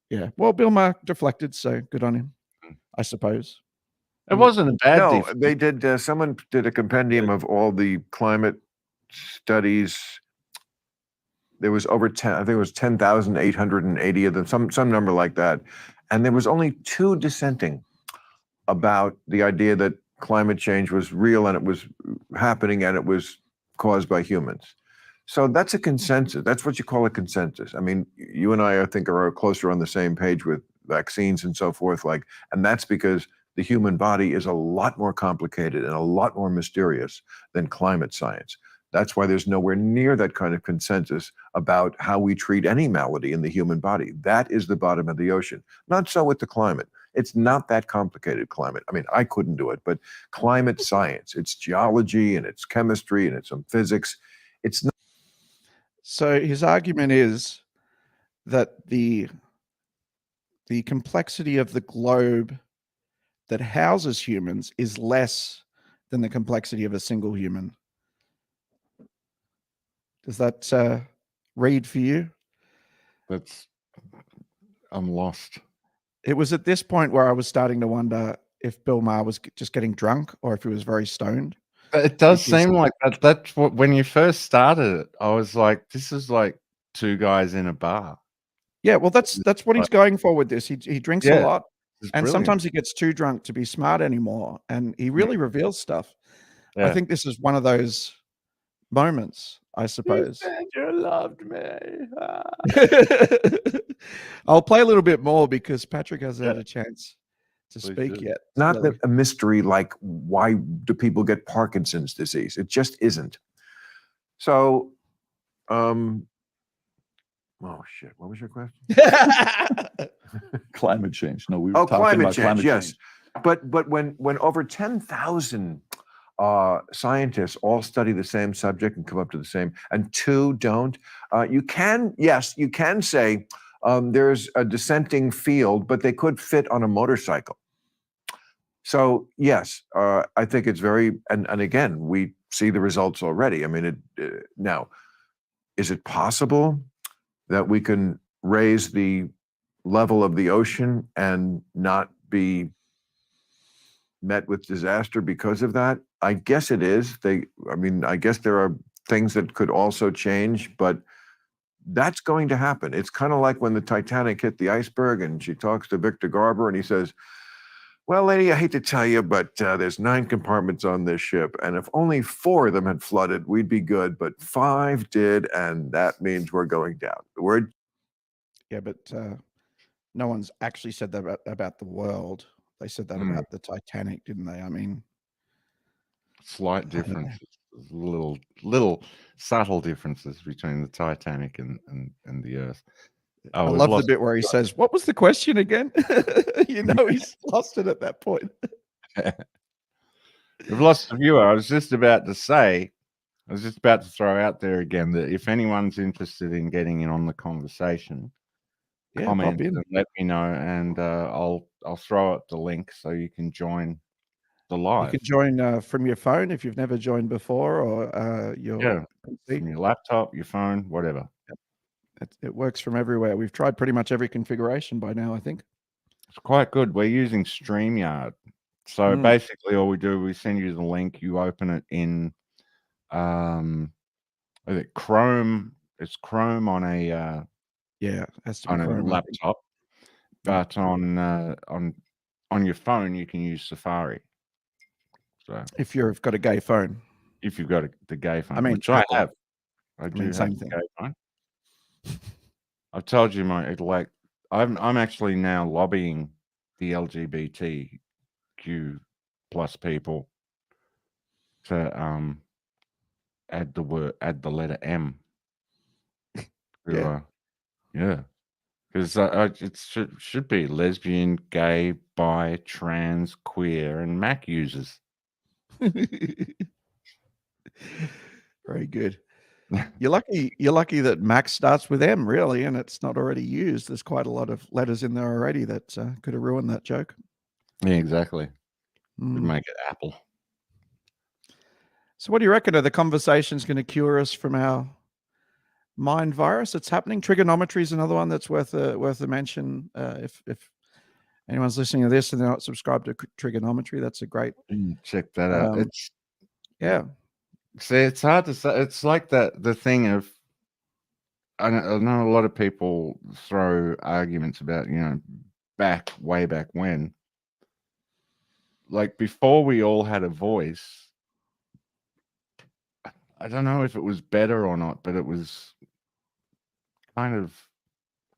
yeah. Well, Bill Maher deflected, so good on him, I suppose. It wasn't a bad No, they did someone did a compendium of all the climate studies. There was over 10, I think it was 10,880 of them, some number like that. And there was only 2 dissenting about the idea that climate change was real and it was happening and it was caused by humans. So that's a consensus. That's what you call a consensus. I mean, you and I think, are closer on the same page with vaccines and so forth. And that's because the human body is a lot more complicated and a lot more mysterious than climate science. That's why there's nowhere near that kind of consensus about how we treat any malady in the human body. That is the bottom of the ocean. Not so with the climate. It's not that complicated, climate. I mean, I couldn't do it, but climate science, it's geology and it's chemistry and it's some physics. It's not. So his argument is that the complexity of the globe that houses humans is less than the complexity of a single human. Does that read for you? I'm lost. It was at this point where I was starting to wonder if Bill Maher was just getting drunk or if he was very stoned. It does seem like that. That's what, when you first started it, I was like, this is like 2 guys in a bar. Yeah, well, that's what he's going for with this. He drinks a lot, and sometimes he gets too drunk to be smart anymore, and he really reveals stuff. I think this is one of those moments, I suppose. You said you loved me. I'll play a little bit more because Patrick hasn't had a chance to speak yet. Not a mystery like why do people get Parkinson's disease? It just isn't. So, oh shit! What was your question? Climate change. No, we were talking climate about change. climate Yes, change. but when over 10,000 scientists all study the same subject and come up to the same, and 2 don't, you can say there's a dissenting field, but they could fit on a motorcycle. So yes, I think it's very, and again, we see the results already. I mean, now, is it possible that we can raise the level of the ocean and not be met with disaster because of that? I guess it is. I guess there are things that could also change, but that's going to happen. It's kind of like when the Titanic hit the iceberg and she talks to Victor Garber and he says, well, lady, I hate to tell you, but there's 9 compartments on this ship. And if only 4 of them had flooded, we'd be good. But 5 did. And that means we're going down. Yeah, but no one's actually said that about the world. They said that about the Titanic, didn't they? I mean, slight differences, little subtle differences between the Titanic and the Earth. I love the bit where he says, "What was the question again?" He's lost it at that point. We've lost the viewer. I was just about to throw out there again that if anyone's interested in getting in on the conversation, comment and let me know, and I'll throw out the link so you can join the live. You can join from your phone if you've never joined before, or from your laptop, your phone, whatever. It works from everywhere. We've tried pretty much every configuration by now, I think. It's quite good. We're using StreamYard. So basically all we do, we send you the link, you open it in Chrome. It's Chrome on a has to be on Chrome, a laptop. But on on your phone, you can use Safari. So if you've got a gay phone, if you've got the gay phone, I mean, which I Apple. have, I do have same the thing. gay phone. I've told you, mate. Like, I'm actually now lobbying the LGBTQ plus people to add the letter M. Yeah. Yeah, because it should be lesbian, gay, bi, trans, queer, and Mac users. Very good. You're lucky that Mac starts with M, really, and it's not already used. There's quite a lot of letters in there already that could have ruined that joke. Yeah, exactly. Would Mm. make it Apple. So what do you reckon? Are the conversations going to cure us from our mind virus that's happening? Trigonometry is another one that's worth a mention. If anyone's listening to this and they're not subscribed to trigonometry, that's a great check that out. It's yeah. See, it's hard to say. It's like the thing of I know a lot of people throw arguments about way back when, like before we all had a voice. I don't know if it was better or not, but it was kind of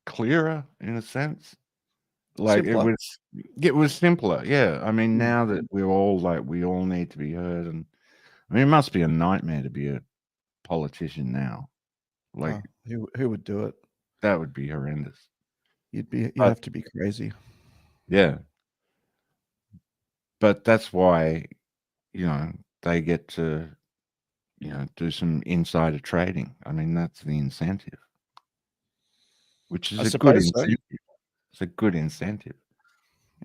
clearer in a sense. Like simpler. it was simpler. Yeah. I mean, now that we're all we all need to be heard, and I mean, it must be a nightmare to be a politician now. Like who would do it? That would be horrendous. You'd have to be crazy. Yeah. But that's why, they get to, do some insider trading. I mean, that's the incentive. Which is a good incentive. It's a good incentive.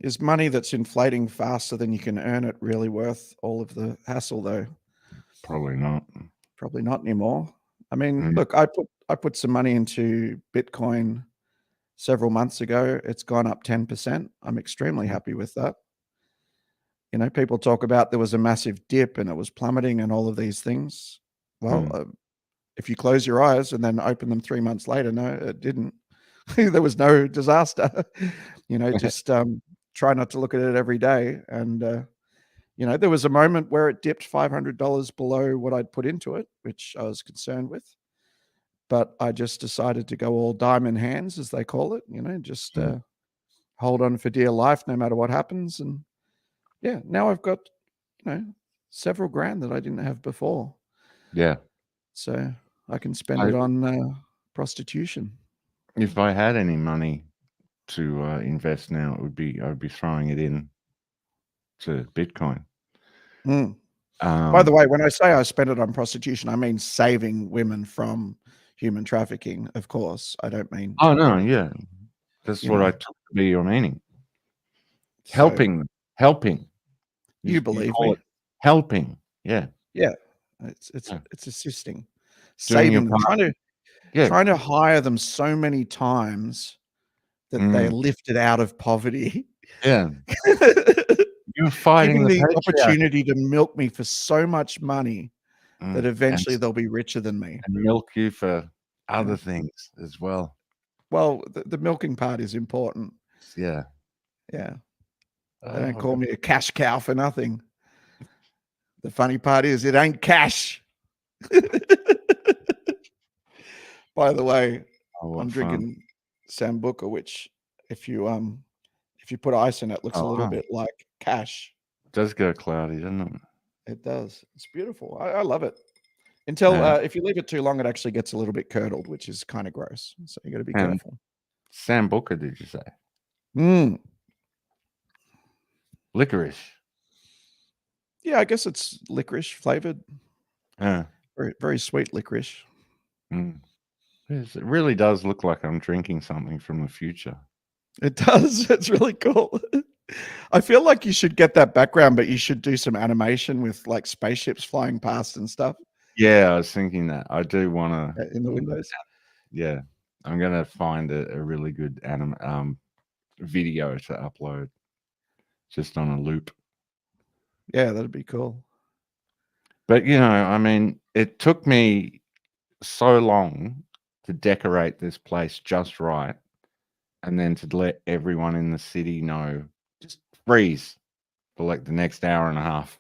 Is money that's inflating faster than you can earn it really worth all of the hassle, though? Probably not. Probably not anymore. I mean, look, I put some money into Bitcoin several months ago. It's gone up 10%. I'm extremely happy with that. People talk about there was a massive dip and it was plummeting and all of these things. Well, if you close your eyes and then open them 3 months later, no, it didn't. There was no disaster. Just try not to look at it every day. And, there was a moment where it dipped $500 below what I'd put into it, which I was concerned with. But I just decided to go all diamond hands, as they call it, just hold on for dear life no matter what happens. And yeah, now I've got, several grand that I didn't have before. Yeah. So I can spend it on prostitution. If I had any money to invest now, I would be throwing it in to Bitcoin. By the way, when I say I spend it on prostitution, I mean saving women from human trafficking, of course. I don't mean... Oh, no, yeah. That's what I took to be your meaning. Helping. You believe me? Helping, yeah. Yeah. It's assisting. Saving them. Trying to hire them so many times that they're lifted out of poverty. Yeah. You're fighting the opportunity to milk me for so much money that eventually they'll be richer than me. And milk you for other things as well. Well, the milking part is important. Yeah. Yeah. They don't call me a cash cow for nothing. The funny part is it ain't cash. By the way, I'm drinking Sambuca, which if you put ice in it, looks a little bit like cash. It does go cloudy, doesn't it? It does. It's beautiful. I love it. Until if you leave it too long, it actually gets a little bit curdled, which is kind of gross. So you got to be careful. Sambuca, did you say? Licorice. Yeah, I guess it's licorice flavored. Yeah. Very, very sweet licorice. It really does look like I'm drinking something from the future. It does. It's really cool. I feel like you should get that background, but you should do some animation with like spaceships flying past and stuff. Yeah, I was thinking that. I do want to in the windows. Yeah, I'm gonna find a really good video to upload, just on a loop. Yeah, that'd be cool. But I mean, it took me so long to decorate this place just right, and then to let everyone in the city know just freeze for like the next hour and a half.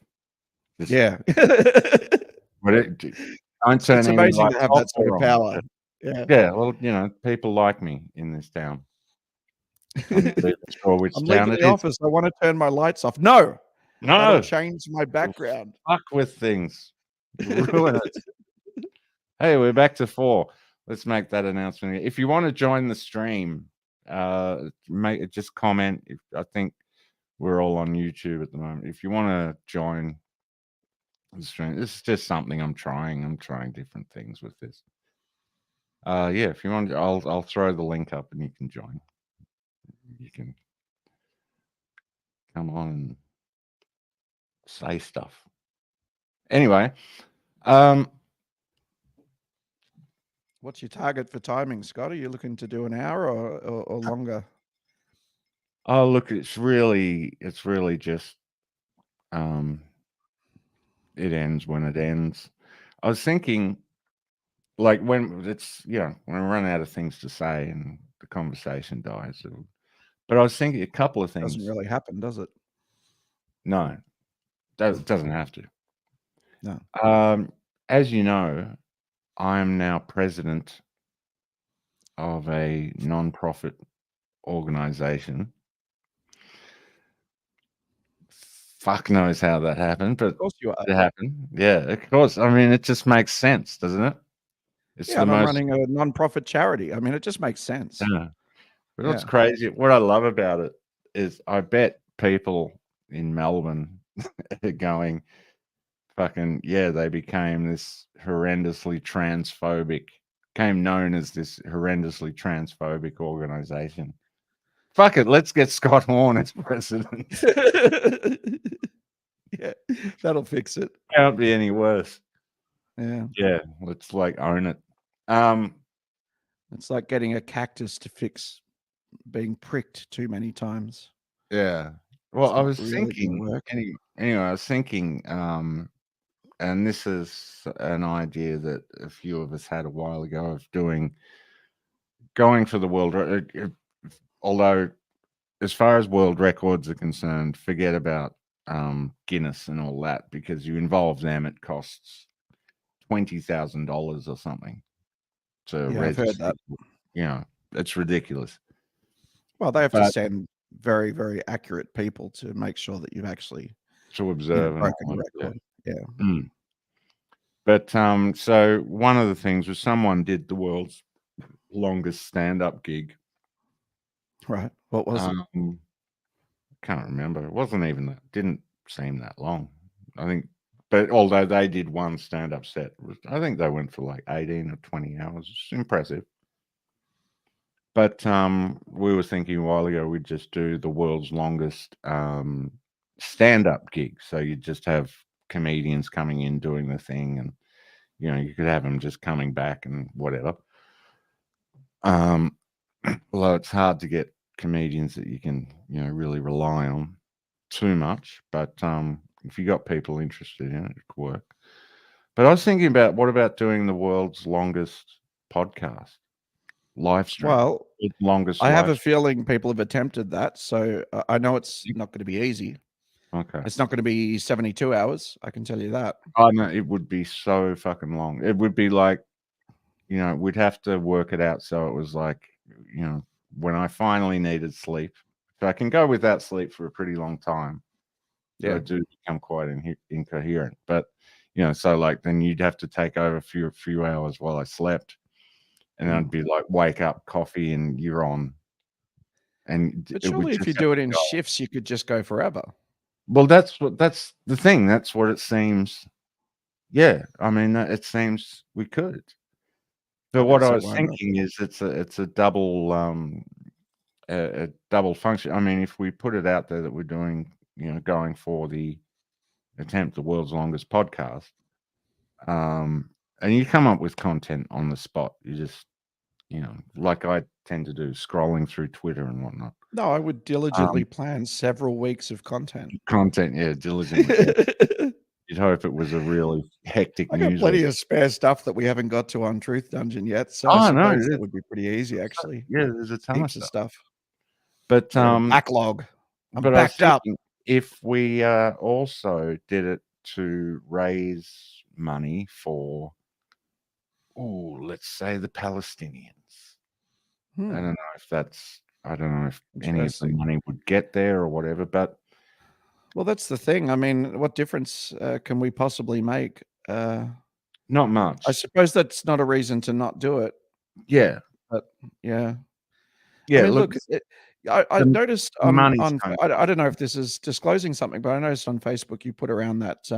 Just, Yeah. but don't turn It's any amazing lights to have off that sort or of on. power. Yeah. Yeah, well, people like me in this town. I'm not even sure which I'm town leaving it the is. office. I want to turn my lights off. No, that'll No, change my background. fuck with things. Ruin it. Hey, we're back to 4. Let's make that announcement. If you want to join the stream, just comment. I think we're all on YouTube at the moment. If you want to join the stream, this is just something I'm trying. I'm trying different things with this. Yeah, if you want, I'll throw the link up and you can join. You can come on and say stuff. Anyway, what's your target for timing, Scott? Are you looking to do an hour or longer? Oh, look, it's really just it ends when it ends. I was thinking, like, when when I run out of things to say and the conversation dies. But I was thinking a couple of things. Doesn't really happen, does it? No, it doesn't have to. No. As you know, I am now president of a non-profit organization. Fuck knows how that happened, but of course you are. It happened. Yeah, of course. I mean, it just makes sense, doesn't it? It's I'm running a non-profit charity. I mean, it just makes sense. Yeah. But what's crazy, what I love about it is I bet people in Melbourne are going, fucking, they became this became known as this horrendously transphobic organization. Fuck it, let's get Scott Horn as president. Yeah, that'll fix it. Can't be any worse. Yeah. Yeah, let's own it. It's like getting a cactus to fix being pricked too many times. Yeah. Well, I was thinking, anyway, I was thinking, and this is an idea that a few of us had a while ago of going for the world. Although, as far as world records are concerned, forget about Guinness and all that, because you involve them, it costs $20,000 or something to register. I've heard that. It's ridiculous. Well, they have to send very, very accurate people to make sure that you've actually observe broken the record. Yeah. Mm. But so one of the things was someone did the world's longest stand-up gig. Right. What was it? Can't remember. It wasn't even that. Didn't seem that long. I think, but although they did one stand-up set, I think they went for like 18 or 20 hours. It's impressive. But we were thinking a while ago we'd just do the world's longest stand-up gig. So you just have comedians coming in doing the thing, and you could have them just coming back and whatever. Although it's hard to get comedians that you can really rely on too much, but if you got people interested in it, it could work. But I was thinking about, what about doing the world's longest podcast live stream? Well, longest. I have a feeling people have attempted that, so I know it's not going to be easy. Okay, it's not going to be 72 hours. I can tell you that. Oh no, it would be so fucking long. It would be like, we'd have to work it out so it was like, when I finally needed sleep, so I can go without sleep for a pretty long time. Yeah, I do become quite incoherent. But so like then you'd have to take over for a few hours while I slept, and I'd be like, wake up, coffee, and you're on. And but surely if you do it in shifts, you could just go forever. Well, that's the thing. That's what it seems. Yeah, I mean, it seems we could. But what I was thinking is it's a double a double function. I mean, if we put it out there that we're doing, going for the attempt the world's longest podcast, and you come up with content on the spot. You just, like I tend to do, scrolling through Twitter and whatnot. No, I would diligently plan several weeks of content. Yeah, diligently. You'd hope it was a really hectic I got plenty of spare stuff that we haven't got to on Truth Dungeon yet, so I suppose that would be pretty easy, actually. Yeah, there's a ton of stuff. But backlog. I'm But I was backed up. thinking if we also did it to raise money for, let's say the Palestinians. I don't know if I don't know if any of the Interesting. money would get there or whatever, but Well, that's the thing. I mean, what difference can we possibly make? not much. I suppose that's not a reason to not do it. Yeah. But yeah. Yeah, I mean, look, look, I the noticed money's on going I don't know if this is disclosing something, but I noticed on Facebook you put around that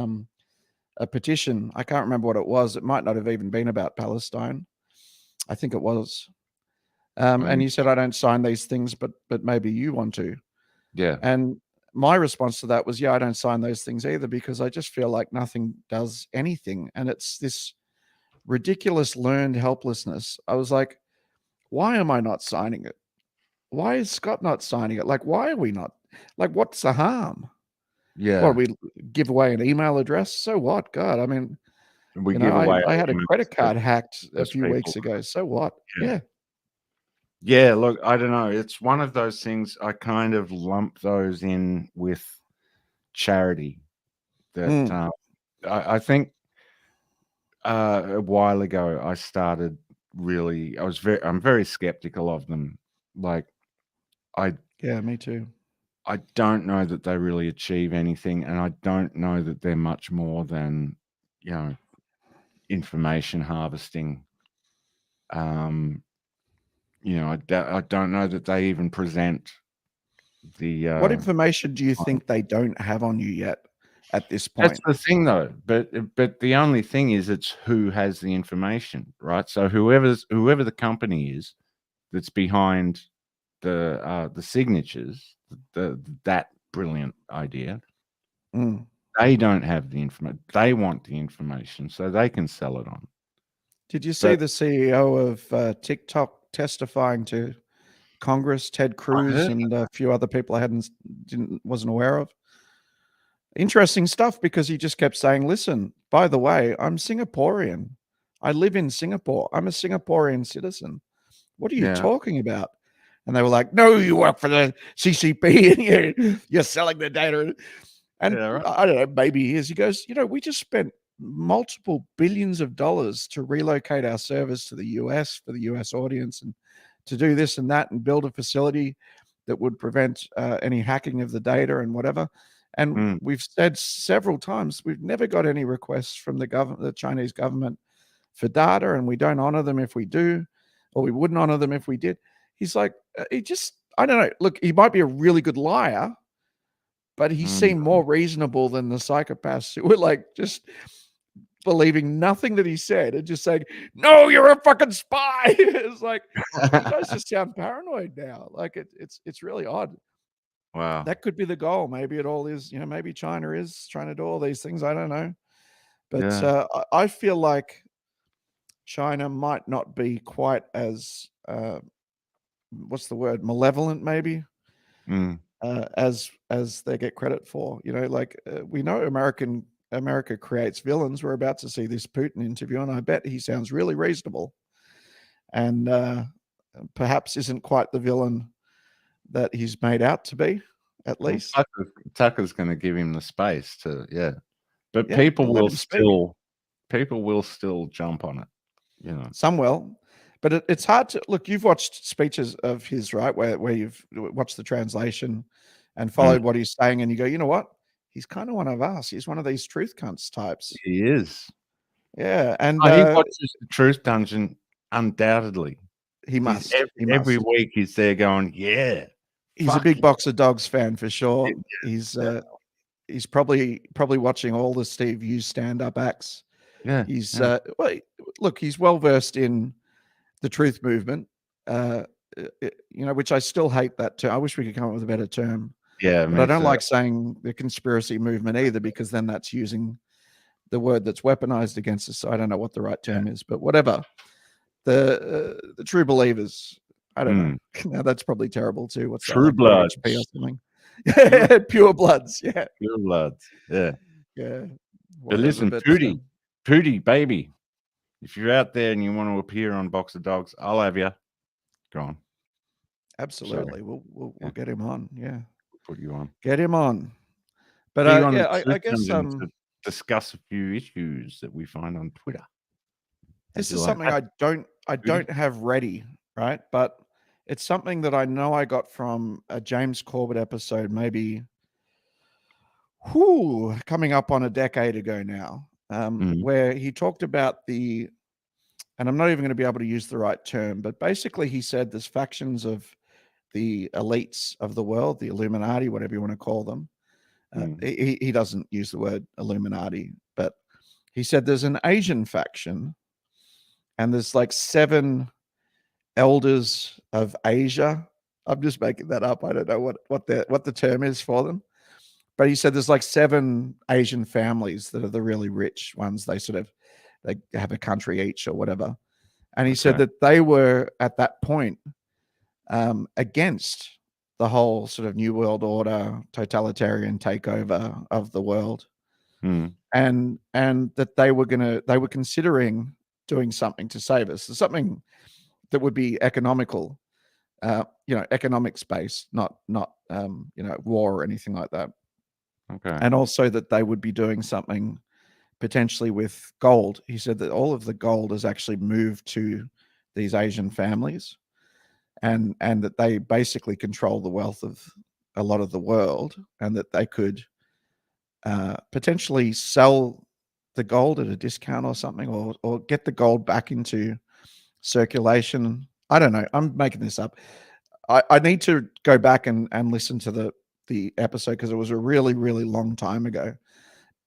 a petition. I can't remember what it was. It might not have even been about Palestine. I think it was. And you said I don't sign these things, but maybe you want to. Yeah. And my response to that was, yeah, I don't sign those things either because I just feel like nothing does anything, and it's this ridiculous learned helplessness. I was like, why am I not signing it? Why is Scott not signing it? Like, why are we not? Like, what's the harm? Yeah. What, we give away an email address? So what? God, I mean, We give away I had a emails credit to card hacked a those few people. weeks ago. So what? Yeah. Yeah, look, I don't know. It's one of those things I kind of lump those in with charity that I think a while ago I started really I'm very skeptical of them. Like Yeah, me too. I don't know that they really achieve anything, and I don't know that they're much more than, information harvesting. I don't know that they even present the What information do you think they don't have on you yet at this That's point? the thing, though. But the only thing is, it's who has the information, right? So whoever the company is that's behind the signatures, that brilliant idea, they don't have the information. They want the information so they can sell it on. Did you see the CEO of TikTok testifying to Congress, Ted Cruz, and a few other people I wasn't aware of? Interesting stuff, because he just kept saying, listen, by the way, I'm Singaporean. I live in Singapore. I'm a Singaporean citizen. What are you talking about? And they were like, no, you work for the CCP and you're selling the data. And I don't know, maybe he is. He goes, we just spent multiple billions of dollars to relocate our service to the US for the US audience, and to do this and that, and build a facility that would prevent any hacking of the data and whatever. And we've said several times, we've never got any requests from the Chinese government for data, and we don't honor them if we do, or we wouldn't honor them if we did. He's like, I don't know. Look, he might be a really good liar, but he seemed more reasonable than the psychopaths who were like just believing nothing that he said and just saying, no, you're a fucking spy. It's like, you guys just sound paranoid now. Like it's really odd. Wow. That could be the goal. Maybe it all is, maybe China is trying to do all these things. I don't know. But I feel like China might not be quite as, what's the word, malevolent maybe, as they get credit for. We know America creates villains. We're about to see this Putin interview, and I bet he sounds really reasonable, and perhaps isn't quite the villain that he's made out to be, at least. Tucker's going to give him the space to, but people will still jump on it, Some will, but it's hard to look. You've watched speeches of his, right, where you've watched the translation and followed what he's saying, and you go, you know what? He's kind of one of us. He's one of these truth cunts types. He is. Yeah, and he watches the Truth Dungeon undoubtedly. He must. Every week he's there going, yeah. He's a big BoxOfDogs fan for sure. He's probably watching all the Steve Hughes stand-up acts. Yeah. He's look, he's well versed in the truth movement. Which I still hate that term. I wish we could come up with a better term. Yeah, but I don't like saying the conspiracy movement either, because then that's using the word that's weaponized against us. So I don't know what the right term is, but whatever. The true believers. I don't know. Now that's probably terrible too. What's True that, Bloods or something? Pure Bloods. Yeah. Pure Bloods. Yeah. Yeah. But listen, Pootie, baby, if you're out there and you want to appear on BoxOfDogs, I'll have you. Go on. Absolutely. We'll get him on. Yeah. put you on. Get him on. But Get you on yeah, the I Truth guess Dungeon to discuss a few issues that we find on Twitter. this is something I don't have ready, right? But it's something that I know I got from a James Corbett episode, maybe coming up on a decade ago now, where he talked about and I'm not even going to be able to use the right term, but basically he said there's factions of the elites of the world, the Illuminati, whatever you want to call them. He doesn't use the word Illuminati, but he said there's an Asian faction, and there's like 7 elders of Asia. I'm just making that up. I don't know what the term is for them. But he said there's like 7 Asian families that are the really rich ones. They have a country each or whatever. And he said that they were at that point against the whole sort of New World Order, totalitarian takeover of the world. And that they were considering doing something to save us. Something that would be economical, economics based, not war or anything like that. Okay. And also that they would be doing something potentially with gold. He said that all of the gold is actually moved to these Asian families, and that they basically control the wealth of a lot of the world, and that they could potentially sell the gold at a discount or something, or get the gold back into circulation. I don't know. I'm making this up. I need to go back and listen to the episode, because it was a really, really long time ago.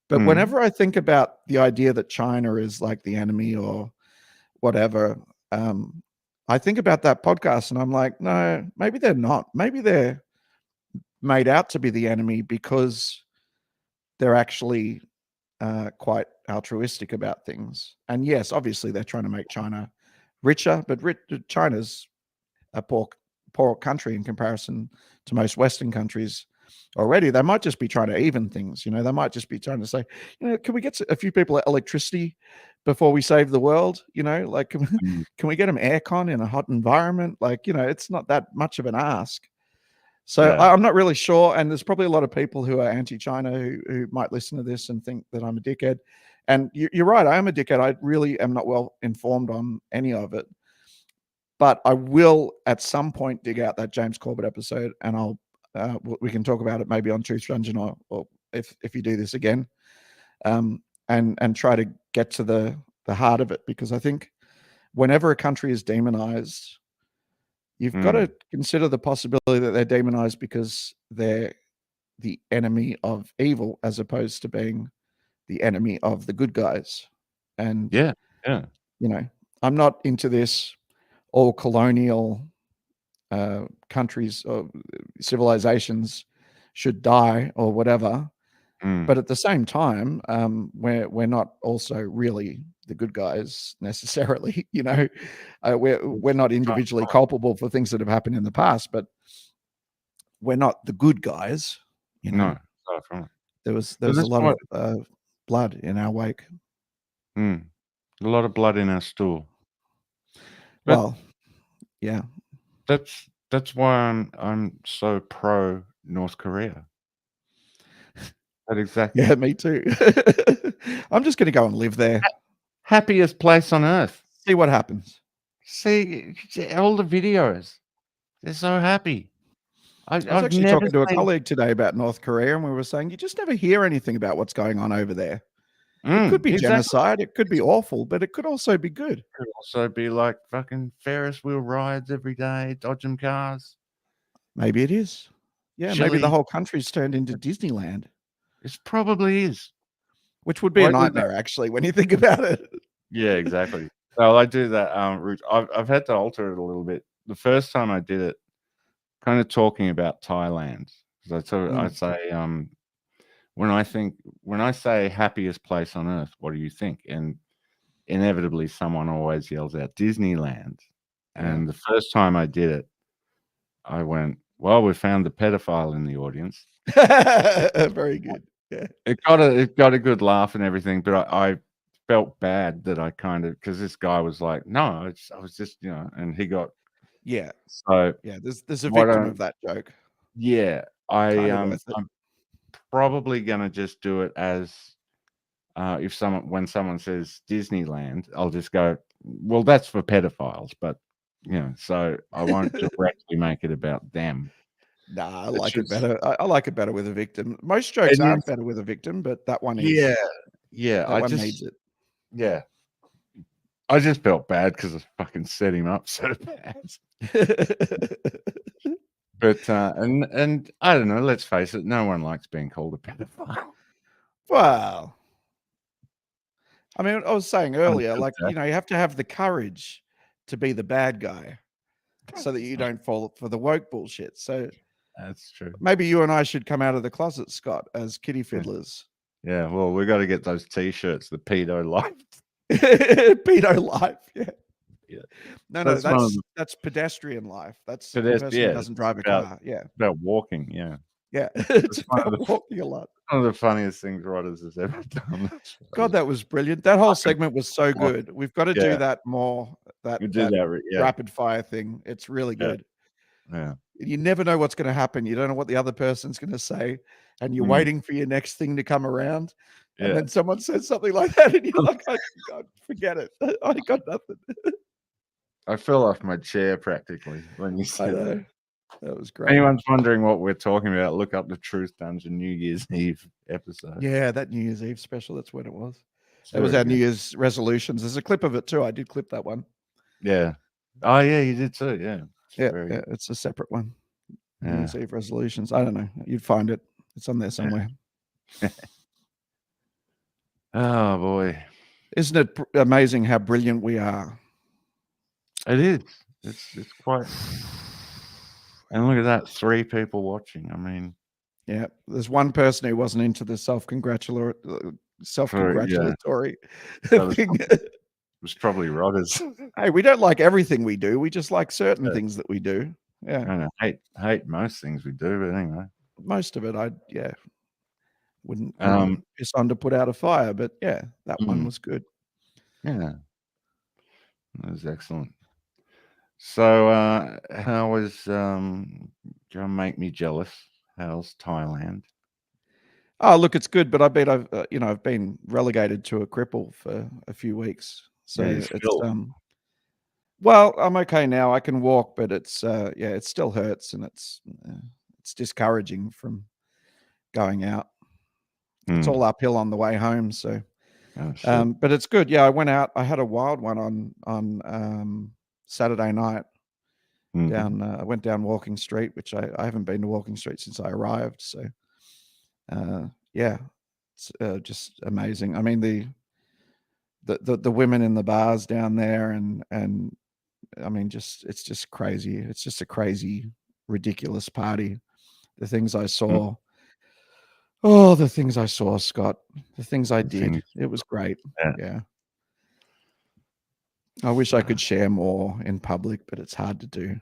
But whenever I think about the idea that China is like the enemy or whatever, I think about that podcast and I'm like, no, maybe they're not. Maybe they're made out to be the enemy because they're actually quite altruistic about things. And yes, obviously they're trying to make China richer, but China's a poor country in comparison to most Western countries already. They might just be trying to even things. They might just be trying to say, can we get a few people electricity before we save the world? Like, can we get them aircon in a hot environment? Like, it's not that much of an ask. So I'm not really sure. And there's probably a lot of people who are anti-China who might listen to this and think that I'm a dickhead. And you're right, I am a dickhead. I really am not well informed on any of it. But I will at some point dig out that James Corbett episode, and we can talk about it maybe on Truth Dungeon, or if you do this again, and try to get to the heart of it. Because I think whenever a country is demonized, you've got to consider the possibility that they're demonized because they're the enemy of evil, as opposed to being the enemy of the good guys. And I'm not into this all colonial countries or civilizations should die or whatever. But at the same time, we're not also really the good guys necessarily. We're not individually culpable for things that have happened in the past, but we're not the good guys. No, far from it. There was a lot of blood in our wake. A lot of blood in our stool. But well, yeah. That's why I'm so pro North Korea. Exactly. Yeah, me too. I'm just going to go and live there. Happiest place on earth. See what happens. See all the videos. They're so happy. I was actually talking to a colleague today about North Korea, and we were saying you just never hear anything about what's going on over there. It could be genocide. It could be awful, but it could also be good. It could also be like fucking Ferris wheel rides every day, dodging cars. Maybe it is. Yeah, maybe the whole country's turned into Disneyland. It probably is. Which would be a nightmare, actually, when you think about it. Yeah, exactly. Well, I do that route. I've had to alter it a little bit. The first time I did it, kind of talking about Thailand. Because I say, when I say happiest place on earth, what do you think? And inevitably someone always yells out Disneyland. And the first time I did it, I went, well, we found the pedophile in the audience. Very good. Yeah. It got a good laugh and everything, but I felt bad that I kind of, because this guy was like, no, I was just, and he got. Yeah. So yeah, there's a victim of that joke. Yeah. worth it. I'm probably gonna just do it as when someone says Disneyland, I'll just go, well, that's for pedophiles, but so I won't directly make it about them. Nah, I like it better. I like it better with a victim. Most jokes aren't better with a victim, but that one is. Yeah. That one needs it. Yeah. I just felt bad because I fucking set him up so bad. But and I don't know. Let's face it. No one likes being called a pedophile. Wow. I mean, I was saying earlier, like you have to have the courage to be the bad guy, so that you don't fall for the woke bullshit. So that's true. Maybe you and I should come out of the closet, Scott, as kitty fiddlers. Yeah. Well, we got to get those T-shirts. The pedo life. Pedo life. Yeah. No, that's pedestrian life. That's the person who doesn't drive a car. Yeah. About walking. Yeah. Yeah. It's about walking a lot. One of the funniest things Rodders has ever done. God, that was brilliant. That whole segment was so good. We've got to do that more. That rapid fire thing. It's really good. Yeah. You never know what's going to happen. You don't know what the other person's going to say, and you're waiting for your next thing to come around. And then someone says something like that, and you're like, God, forget it. I got nothing. I fell off my chair practically when you said that. That was great. Anyone's wondering what we're talking about, look up the Truth Dungeon New Year's Eve episode. Yeah, that New Year's Eve special, that's when it was. That was our New Year's resolutions. There's a clip of it too. I did clip that one. Yeah. Oh, yeah, you did too. Yeah. Yeah, it's a separate one. New Year's Eve resolutions. I don't know. You'd find it. It's on there somewhere. Oh, boy. Isn't it amazing how brilliant we are? It is. It's quite... And look at that, 3 people watching. I mean, yeah, there's one person who wasn't into the self-congratulatory thing. It was probably Rodders. Hey, we don't like everything we do. We just like certain things that we do. Yeah, I know, hate most things we do, but anyway, most of it, wouldn't piss on to put out a fire. But yeah, that one was good. Yeah, that was excellent. So, how is gonna make me jealous? How's Thailand? Oh, look, it's good, but I've been relegated to a cripple for a few weeks, so it's well, I'm okay now. I can walk, but it still hurts, and it's discouraging from going out. It's all uphill on the way home, so. But it's good. Yeah, I went out. I had a wild one on Saturday night. I went down Walking Street, which I haven't been to Walking Street since I arrived. So, it's just amazing. I mean, the women in the bars down there, and I mean, it's just crazy. It's just a crazy, ridiculous party. The things I saw. Oh, the things I saw, Scott. The things I did. It was great. Yeah. I wish I could share more in public, but it's hard to do.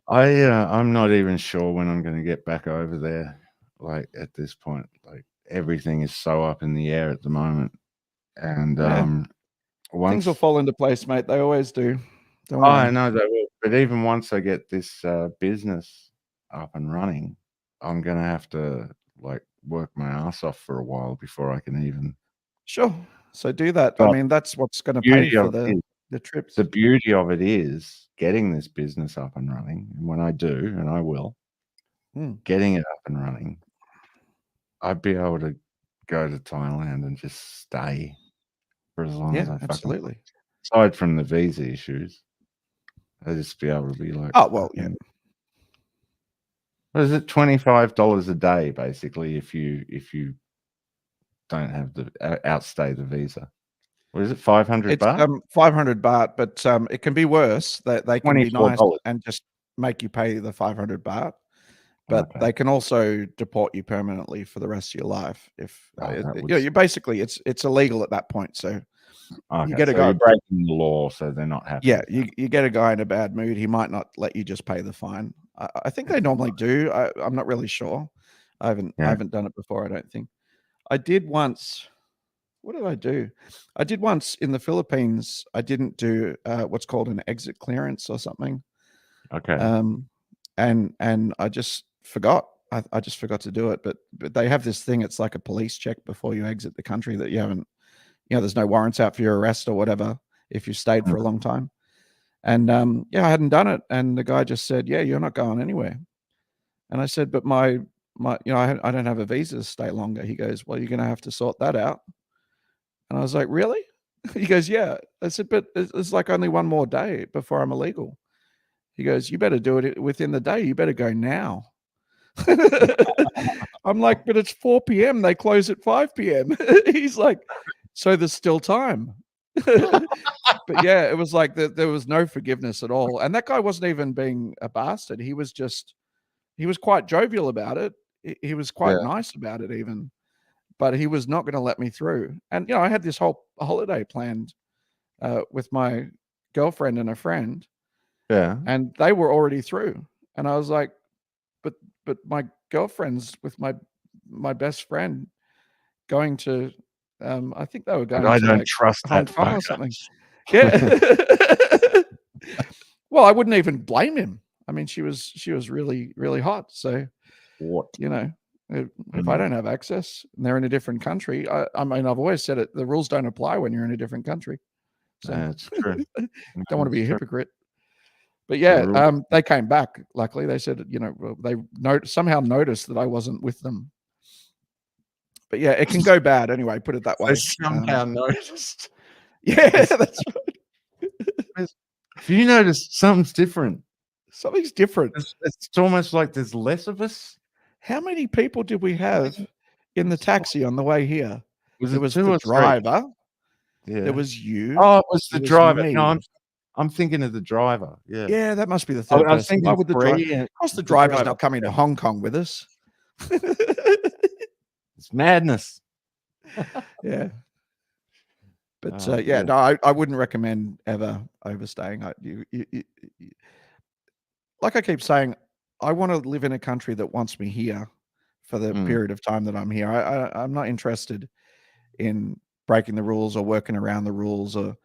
I'm not even sure when I'm going to get back over there. Like at this point, like everything is so up in the air at the moment, and things will fall into place, mate. They always do. Don't worry. I know they will. But even once I get this business up and running, I'm going to have to work my ass off for a while before I can even. Sure. So do that. I mean, that's what's going to pay for the trips. The beauty of it is getting this business up and running. And when I do, and I will, getting it up and running, I'd be able to go to Thailand and just stay for as long as I absolutely. Aside from the visa issues, I'd just be able to be like, oh, well, yeah. What is it? $25 a day, basically, if you don't have the outstay the visa. What is it? 500 baht? 500 baht, but it can be worse. They can be nice and just make you pay the 500 baht, but they can also deport you permanently for the rest of your life. If you basically, it's illegal at that point. So you get a guy breaking the law, so they're not happy. Yeah, you get a guy in a bad mood. He might not let you just pay the fine. I think they normally do. I'm not really sure. I haven't done it before. I don't think. I did once. What did I do? I did once in the Philippines. I didn't do what's called an exit clearance or something. Okay. And I just forgot. I just forgot to do it. But they have this thing. It's like a police check before you exit the country that you haven't, there's no warrants out for your arrest or whatever if you've stayed for a long time. And I hadn't done it. And the guy just said, yeah, you're not going anywhere. And I said, but my I don't have a visa to stay longer. He goes, well, you're going to have to sort that out. And I was like, really? He goes, yeah. I said, but it's like only one more day before I'm illegal. He goes, you better do it within the day. You better go now. I'm like, but it's 4 p.m. They close at 5 p.m. He's like, so there's still time. But yeah, it was like there was no forgiveness at all. And that guy wasn't even being a bastard. He was quite jovial about it. He was quite nice about it even, but he was not going to let me through. And, I had this whole holiday planned with my girlfriend and a friend. Yeah. And they were already through. And I was like, but my girlfriend's with my best friend going to, I think they were going I to don't trust Hong that Kong or something. Yeah. Well, I wouldn't even blame him. I mean, she was really, really hot. So, what? If I don't have access and they're in a different country, I mean, I've always said it, the rules don't apply when you're in a different country. So that's true. Don't want to be a hypocrite. But yeah, they came back. Luckily, they said, they somehow noticed that I wasn't with them. But yeah, it can go bad anyway. Put it that way. They somehow noticed. Yeah, that's right. If you notice something's different, something's different. It's almost like there's less of us. How many people did we have in the taxi on the way here? There was the driver. Yeah. There was you. Oh, it was the driver. Me. No, I'm thinking of the driver. Yeah. Yeah, that must be the third person. Why would the driver? Of course, the driver's not coming to Hong Kong with us. It's madness. Yeah. But no, I wouldn't recommend ever overstaying. Like I keep saying, I want to live in a country that wants me here for the period of time that I'm here. I'm not interested in breaking the rules or working around the rules or,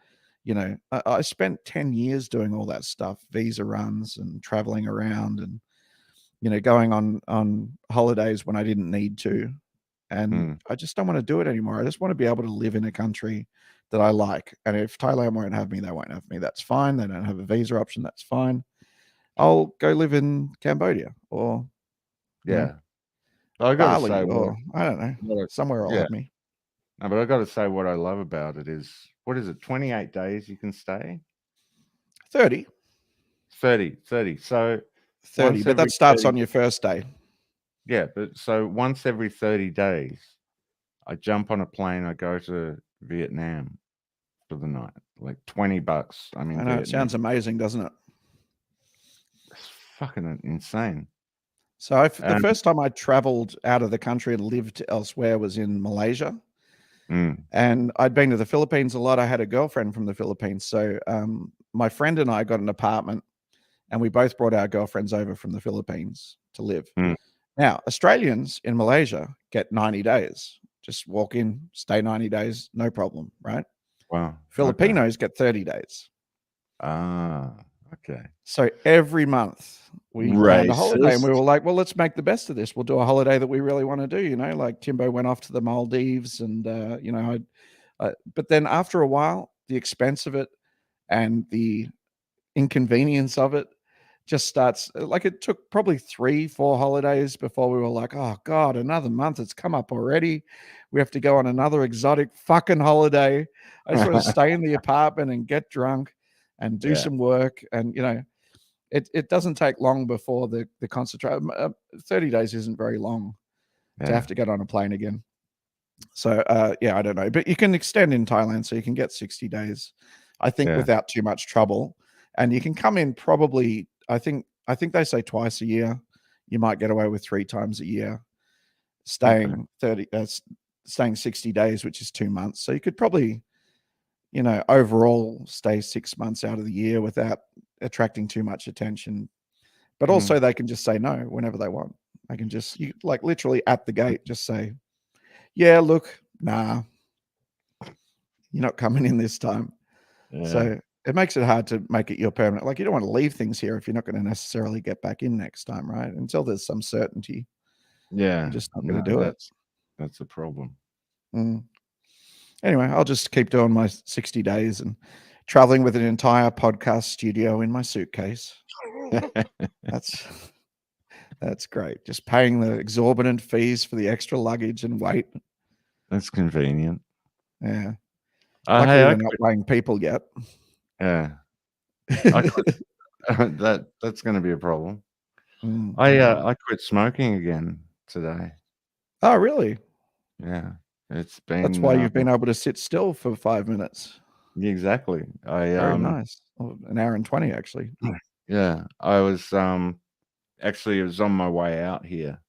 I spent 10 years doing all that stuff, visa runs and traveling around and, going on holidays when I didn't need to. And I just don't want to do it anymore. I just want to be able to live in a country that I like. And if Thailand won't have me, they won't have me. That's fine. They don't have a visa option. That's fine. I'll go live in Cambodia or I got to say, or I don't know, somewhere will have me. No, but I got to say, what I love about it is, what is it? 28 days you can stay. 30. So 30, but that starts on your first day. Yeah, but so once every 30 days, I jump on a plane. I go to Vietnam for the night, like $20. I mean, I know it sounds amazing, doesn't it? It's fucking insane. So the first time I traveled out of the country and lived elsewhere was in Malaysia. And I'd been to the Philippines a lot. I had a girlfriend from the Philippines. So my friend and I got an apartment and we both brought our girlfriends over from the Philippines to live. Now, Australians in Malaysia get 90 days. Just walk in, stay 90 days, no problem, right? Wow. Filipinos get 30 days. Ah, okay. So every month we had a holiday and we were like, well, let's make the best of this. We'll do a holiday that we really want to do, like Timbo went off to the Maldives and, but then after a while, the expense of it and the inconvenience of it just starts, like it took probably 3-4 holidays before we were like, oh God, another month. It's come up already. We have to go on another exotic fucking holiday. I just want to stay in the apartment and get drunk and do some work. And, it doesn't take long before the concentrate. 30 days isn't very long to have to get on a plane again. So, I don't know. But you can extend in Thailand so you can get 60 days, I think, without too much trouble. And you can come in probably, I think they say twice a year. You might get away with 3 times a year, staying 60 days, which is 2 months. So you could probably, overall stay 6 months out of the year without attracting too much attention. But also they can just say no whenever they want. They can just, like literally at the gate, just say, yeah, look, nah, you're not coming in this time. So it makes it hard to make it your permanent. Like, you don't want to leave things here if you're not going to necessarily get back in next time, right? Until there's some certainty. Yeah, You're just not going to do it. That's a problem. Anyway, I'll just keep doing my 60 days and traveling with an entire podcast studio in my suitcase. That's great. Just paying the exorbitant fees for the extra luggage and weight. That's convenient. Yeah. Luckily, we're not playing people yet. Yeah. That's going to be a problem. I quit smoking again today. Oh, really? Yeah. It's been. That's why you've been able to sit still for 5 minutes. Exactly. Very nice. An hour and 20, actually. Yeah. I was actually, it was on my way out here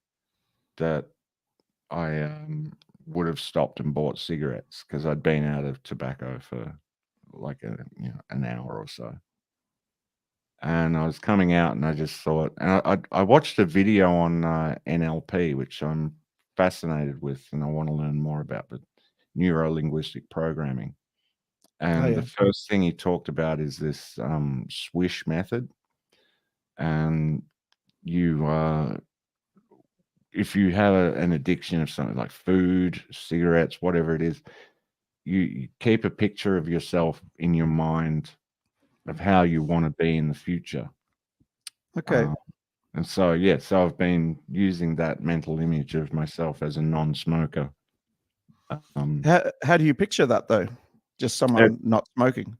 that I would have stopped and bought cigarettes because I'd been out of tobacco for like an hour or so. And I was coming out and I just thought, and I watched a video on NLP, which I'm fascinated with and I want to learn more about, but neuro-linguistic programming. And the first thing he talked about is this swish method. And if you have an addiction of something like food, cigarettes, whatever it is, you keep a picture of yourself in your mind of how you want to be in the future. Okay. And so, so I've been using that mental image of myself as a non-smoker. How do you picture that, though? Just someone not smoking?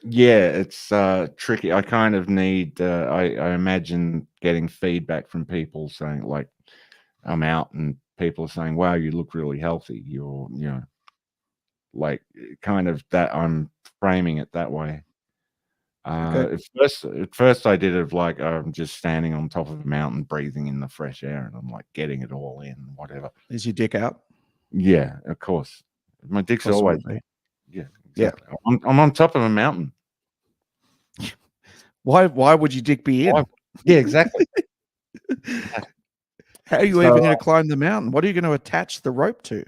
Yeah, it's tricky. I kind of need, I imagine getting feedback from people saying, like, I'm out and people are saying, wow, you look really healthy. You're, like kind of that, I'm framing it that way. At first I did it like I'm just standing on top of a mountain breathing in the fresh air and I'm like getting it all in, whatever. Is your dick out? Yeah, of course. My dick's always yeah, exactly. Yeah. I'm on top of a mountain. Why would your dick be in? Yeah, exactly. How are you even going to climb the mountain? What are you going to attach the rope to?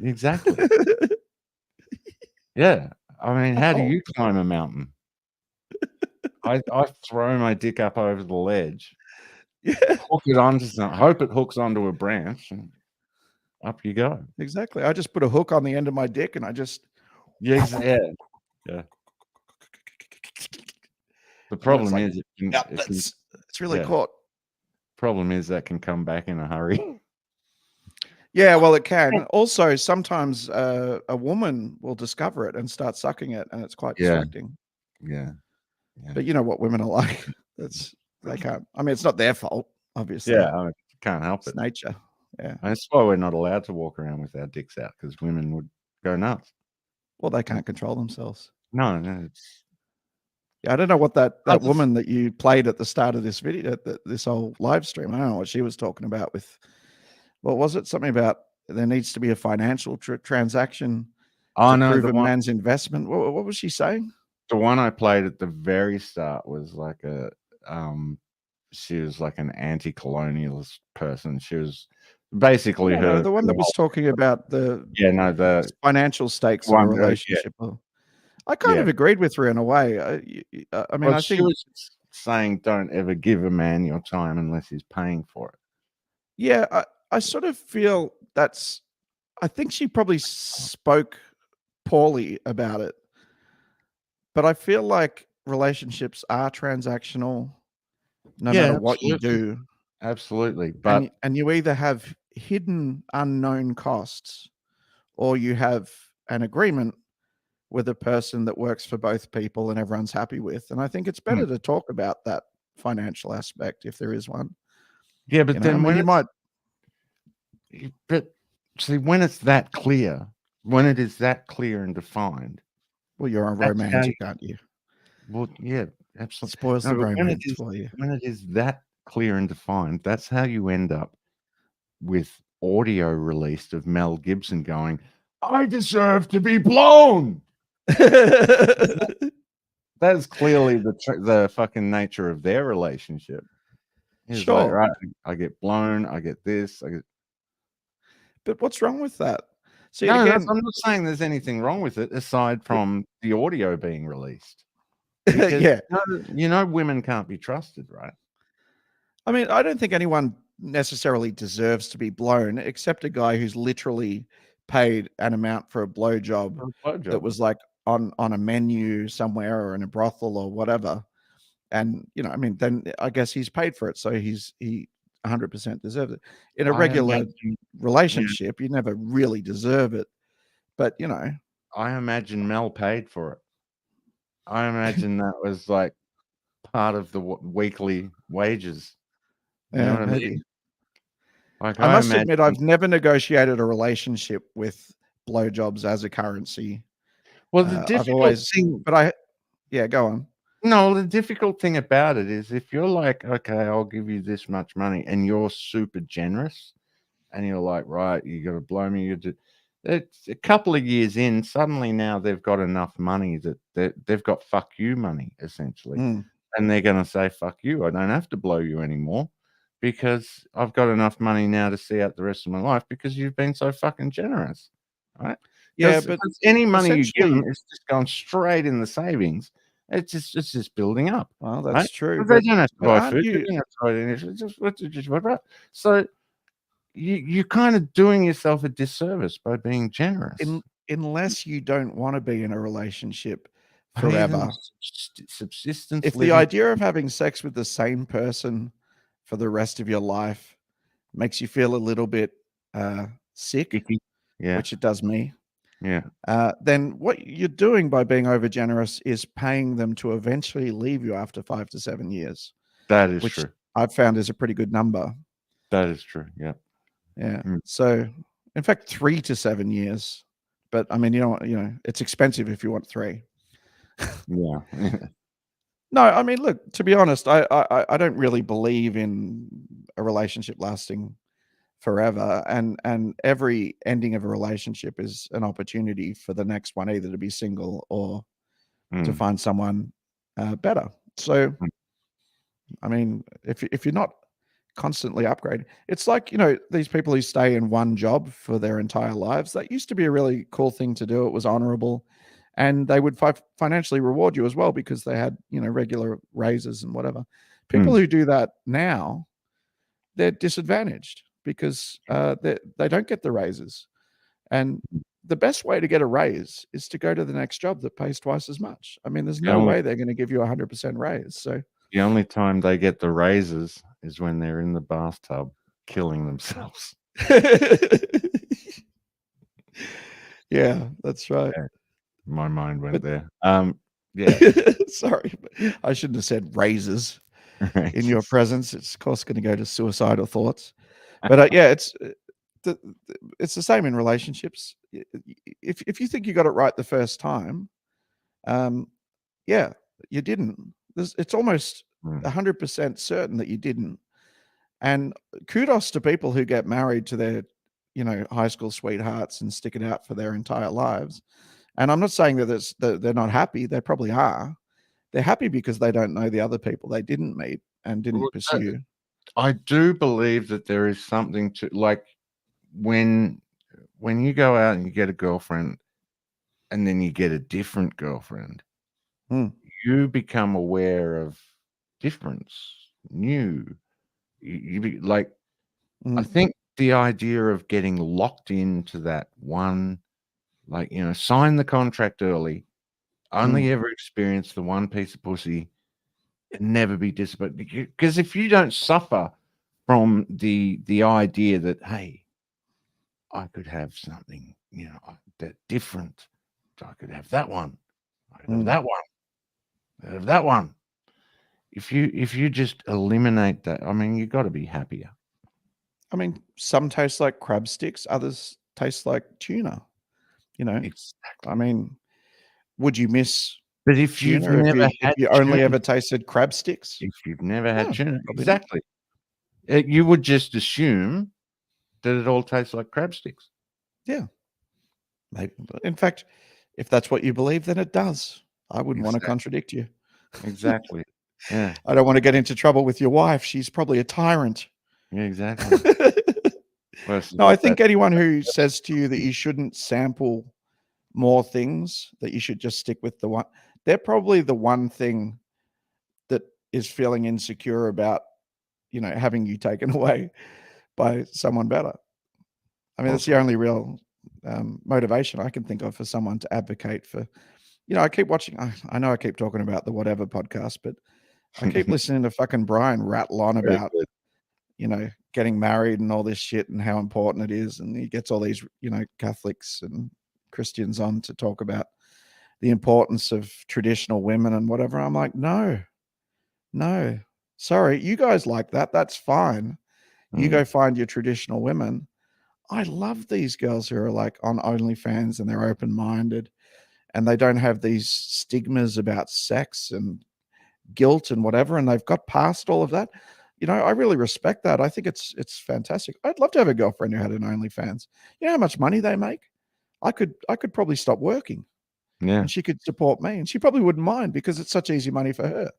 Exactly. Yeah. I mean, how do you climb a mountain? I throw my dick up over the ledge, hook it onto something, hope it hooks onto a branch, and up you go. Exactly. I just put a hook on the end of my dick and I just yeah. The problem is it's really caught. Problem is that can come back in a hurry. Yeah, well, it can. Also, sometimes a woman will discover it and start sucking it, and it's quite distracting. Yeah. But you know what women are like. They can't. I mean, it's not their fault, obviously. Yeah, I can't help it. It's nature. Yeah. That's why we're not allowed to walk around with our dicks out because women would go nuts. Well, they can't control themselves. No. Yeah, I don't know what that woman that you played at the start of this video, this whole live stream. I don't know what she was talking about with. What was it? Something about there needs to be a financial transaction to prove a man's investment. What was she saying? The one I played at the very start was like she was like an anti-colonialist person. She was basically the one that was talking about the financial stakes of a relationship. I kind of agreed with her in a way. I mean, I think she was saying don't ever give a man your time unless he's paying for it. Yeah, I sort of feel I think she probably spoke poorly about it. But I feel like relationships are transactional no matter what you do. Absolutely. But and you either have hidden unknown costs or you have an agreement with a person that works for both people and everyone's happy with. And I think it's better to talk about that financial aspect if there is one. Yeah, but then when but see, when it's that clear, when it is that clear and defined. Well, you're on romantic, aren't you? Well, yeah, absolutely. Spoils the romance for you. When it is that clear and defined, that's how you end up with audio released of Mel Gibson going, I deserve to be blown. That is clearly the fucking nature of their relationship. He's like, right, I get blown, I get this, But what's wrong with that? See, I'm not saying there's anything wrong with it aside from the audio being released. Because Yeah. Women can't be trusted, right? I mean, I don't think anyone necessarily deserves to be blown, except a guy who's literally paid an amount for a blowjob that was like on a menu somewhere or in a brothel or whatever. And then I guess he's paid for it, so he 100% deserves it. In a regular relationship, you never really deserve it, but I imagine Mel paid for it. I imagine that was like part of the weekly wages. You know what I maybe. mean? Like, I must admit, I've never negotiated a relationship with blowjobs as a currency. Well, the difficult thing, go on. No, the difficult thing about it is if you're like, okay, I'll give you this much money, and you're super generous, and you're like, right, you got to blow me. It's a couple of years in, suddenly now they've got enough money that they've got fuck you money essentially, and they're going to say, fuck you, I don't have to blow you anymore because I've got enough money now to see out the rest of my life because you've been so fucking generous, right? Yeah, but any money you give them is just going straight in the savings. It's just building up. Well, that's true. They don't have to buy food. They don't have to buy anything. So you're kind of doing yourself a disservice by being generous. Unless you don't want to be in a relationship forever. Subsistence. If the idea of having sex with the same person for the rest of your life makes you feel a little bit sick, which it does me. Yeah. Then what you're doing by being over generous is paying them to eventually leave you after 5 to 7 years. That is which true. I've found is a pretty good number. That is true. Yeah. Yeah. So, in fact, 3 to 7 years. But I mean, it's expensive if you want 3. Yeah. No, I mean, look, to be honest, I don't really believe in a relationship lasting forever, and every ending of a relationship is an opportunity for the next one either to be single or to find someone better. So, I mean, if you're not constantly upgrading, it's like these people who stay in one job for their entire lives. That used to be a really cool thing to do. It was honorable, and they would financially reward you as well because they had regular raises and whatever. People who do that now, they're disadvantaged because they don't get the raises. And the best way to get a raise is to go to the next job that pays twice as much. I mean, there's no way they're going to give you 100% raise. So the only time they get the raises is when they're in the bathtub killing themselves. Yeah, that's right. Yeah, my mind went there. Yeah. Sorry, I shouldn't have said raises in your presence. It's of course going to go to suicidal thoughts. But yeah, it's the same in relationships. If you think you got it right the first time, yeah, you didn't. It's almost 100% certain that you didn't. And kudos to people who get married to their, high school sweethearts and stick it out for their entire lives. And I'm not saying that they're not happy. They probably are. They're happy because they don't know the other people they didn't meet and didn't pursue. I do believe that there is something to, like, when you go out and you get a girlfriend and then you get a different girlfriend, you become aware of difference, new. I think the idea of getting locked into that one, sign the contract early, only ever experience the one piece of pussy, and never be disappointed. Because if you don't suffer from the idea that, hey, I could have something, that different. I could have that one. I could have that one. I could have that one. If you just eliminate that, I mean, you've got to be happier. I mean, some taste like crab sticks, others taste like tuna. Exactly. I mean, would you miss? But if you've never if you only ever tasted crab sticks, if you've never had tuna, exactly, you would just assume that it all tastes like crab sticks. Yeah. Maybe. In fact, if that's what you believe, then it does. I wouldn't want to contradict you. Exactly. Yeah. I don't want to get into trouble with your wife. She's probably a tyrant. Yeah, exactly. No, I think anyone who says to you that you shouldn't sample more things, that you should just stick with the one, they're probably the one thing that is feeling insecure about, having you taken away by someone better. I mean, that's the only real motivation I can think of for someone to advocate for. I keep watching. I know I keep talking about the Whatever podcast, but I keep listening to fucking Brian rattle on about, getting married and all this shit and how important it is. And he gets all these, Catholics and Christians on to talk about the importance of traditional women and whatever. I'm like, no, sorry. You guys like that. That's fine. You go find your traditional women. I love these girls who are like on OnlyFans and they're open-minded and they don't have these stigmas about sex and guilt and whatever. And they've got past all of that. I really respect that. I think it's fantastic. I'd love to have a girlfriend who had an OnlyFans. You know how much money they make? I could probably stop working. Yeah. And she could support me and she probably wouldn't mind because it's such easy money for her.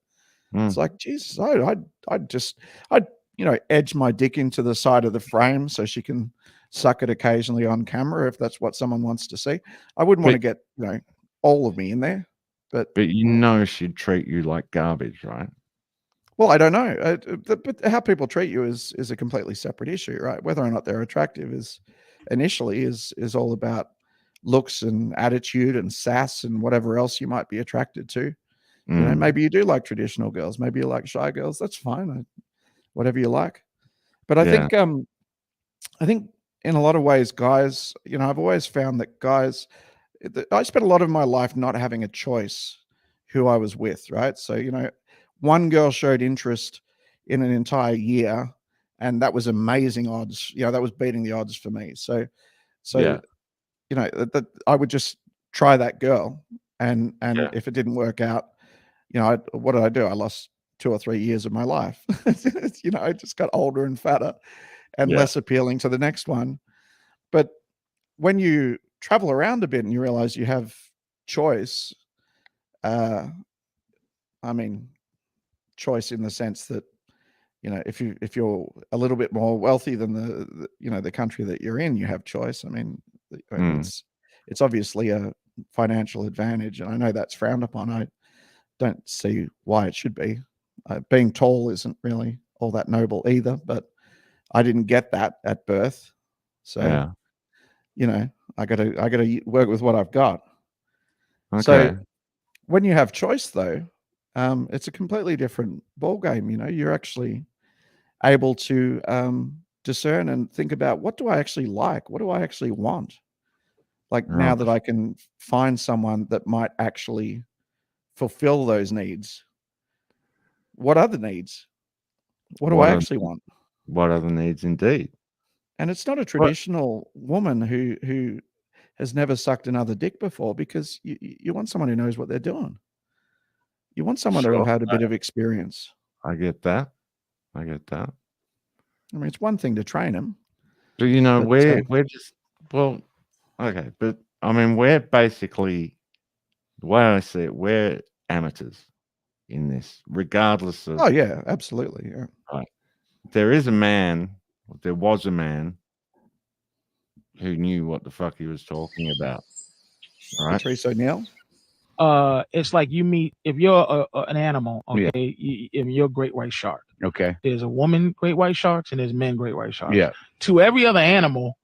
It's like, Jesus, I'd edge my dick into the side of the frame so she can suck it occasionally on camera if that's what someone wants to see. I wouldn't want to get, all of me in there. But she'd treat you like garbage, right? Well, I don't know. But how people treat you is a completely separate issue, right? Whether or not they're attractive is all about looks and attitude and sass and whatever else you might be attracted to. Maybe you do like traditional girls. Maybe you like shy girls. That's fine. Whatever you like. But I think in a lot of ways, guys, I've always found that guys, I spent a lot of my life not having a choice who I was with, right? So, one girl showed interest in an entire year and that was amazing odds. That was beating the odds for me. So that I would just try that girl and if it didn't work out, what did I do? I lost 2 or 3 years of my life. I just got older and fatter and less appealing to the next one. But when you travel around a bit and you realize you have choice, choice in the sense that, if you're a little bit more wealthy than the country that you're in, you have choice. It's obviously a financial advantage. And I know that's frowned upon. I don't see why it should be. Being tall isn't really all that noble either, but I didn't get that at birth. So, I gotta work with what I've got. Okay. So when you have choice though, it's a completely different ball game. You're actually able to discern and think about, what do I actually like? What do I actually want? Like now that I can find someone that might actually fulfill those needs. What other needs? What do I actually want? What other needs indeed? And it's not a traditional woman who has never sucked another dick before, because you want someone who knows what they're doing. You want someone to have had a bit of experience. I get that. I mean, it's one thing to train them. But we're just, okay. But I mean, we're basically, the way I see it, we're amateurs in this, regardless of. Oh yeah, absolutely. Yeah. Right. There was a man who knew what the fuck he was talking about. Right. Patrice O'Neill. It's like you meet, if you're an animal, okay, if you're a great white shark, okay, there's a woman great white sharks and there's men great white sharks. Yeah. To every other animal,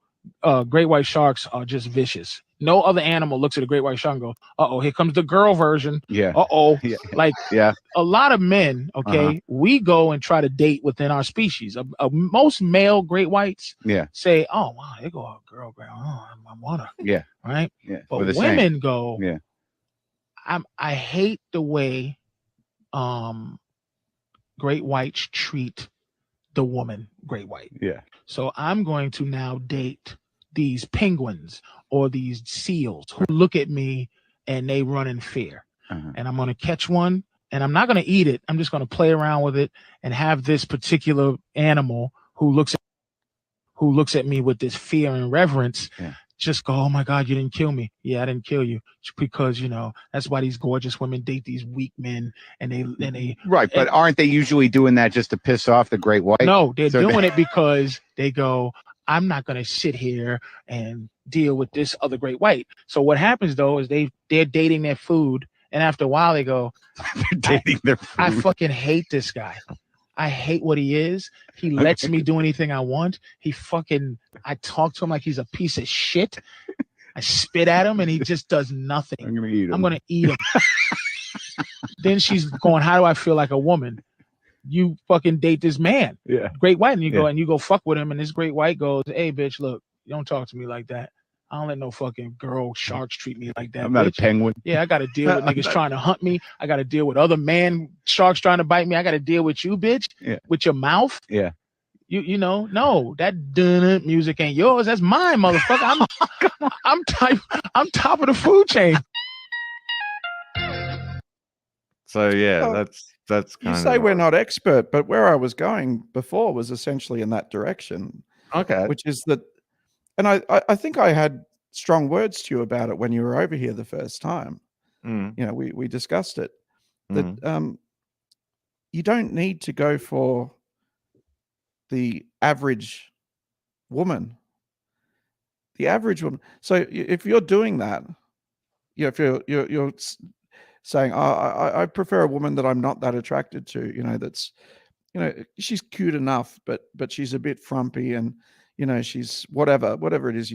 great white sharks are just vicious. No other animal looks at a great white shark and go, "Uh-oh, here comes the girl version." Yeah. Uh-oh. Yeah. Like a lot of men, okay, we go and try to date within our species. Most male great whites say, "Oh wow, they go, girl, oh, I want her." Yeah. Right? Yeah. But women go, yeah. I hate the way great whites treat the woman great white. Yeah. So I'm going to now date these penguins or these seals who look at me and they run in fear. And I'm going to catch one and I'm not going to eat it. I'm just going to play around with it and have this particular animal who looks at me with this fear and reverence. Yeah. Just go, "Oh my God, you didn't kill me." Yeah, I didn't kill you, because that's why these gorgeous women date these weak men, and they right. But aren't they usually doing that just to piss off the great white? No, they're doing it because they go, "I'm not going to sit here and deal with this other great white." So what happens though is they're dating their food And after a while, they go, dating their I food. fucking hate this guy. I hate what he is. He lets me do anything I want. I talk to him like he's a piece of shit. I spit at him and he just does nothing. I'm gonna eat him. I'm gonna eat him. Then she's going, how do I feel like a woman? You fucking date this man. Yeah. Great white. And you go fuck with him. And this great white goes, hey, bitch, look, you don't talk to me like that. I don't let no fucking girl sharks treat me like that. I'm not bitch. a penguin. Yeah, I got to deal with niggas trying to hunt me. I got to deal with other man sharks trying to bite me. I got to deal with you, bitch, with your mouth. Yeah. You know, no, that dun music ain't yours. That's mine, motherfucker. I'm top of the food chain. So yeah, Well, that's You kind say of we're not expert, but where I was going before was essentially in that direction. okay. Which is that, and I think I had strong words to you about it when you were over here the first time. Mm, You know, we discussed it. That mm, you don't need to go for the average woman. The average woman. So if you're doing that, if you're saying, oh, I prefer a woman that I'm not that attracted to, that's, she's cute enough, but she's a bit frumpy, and she's whatever it is,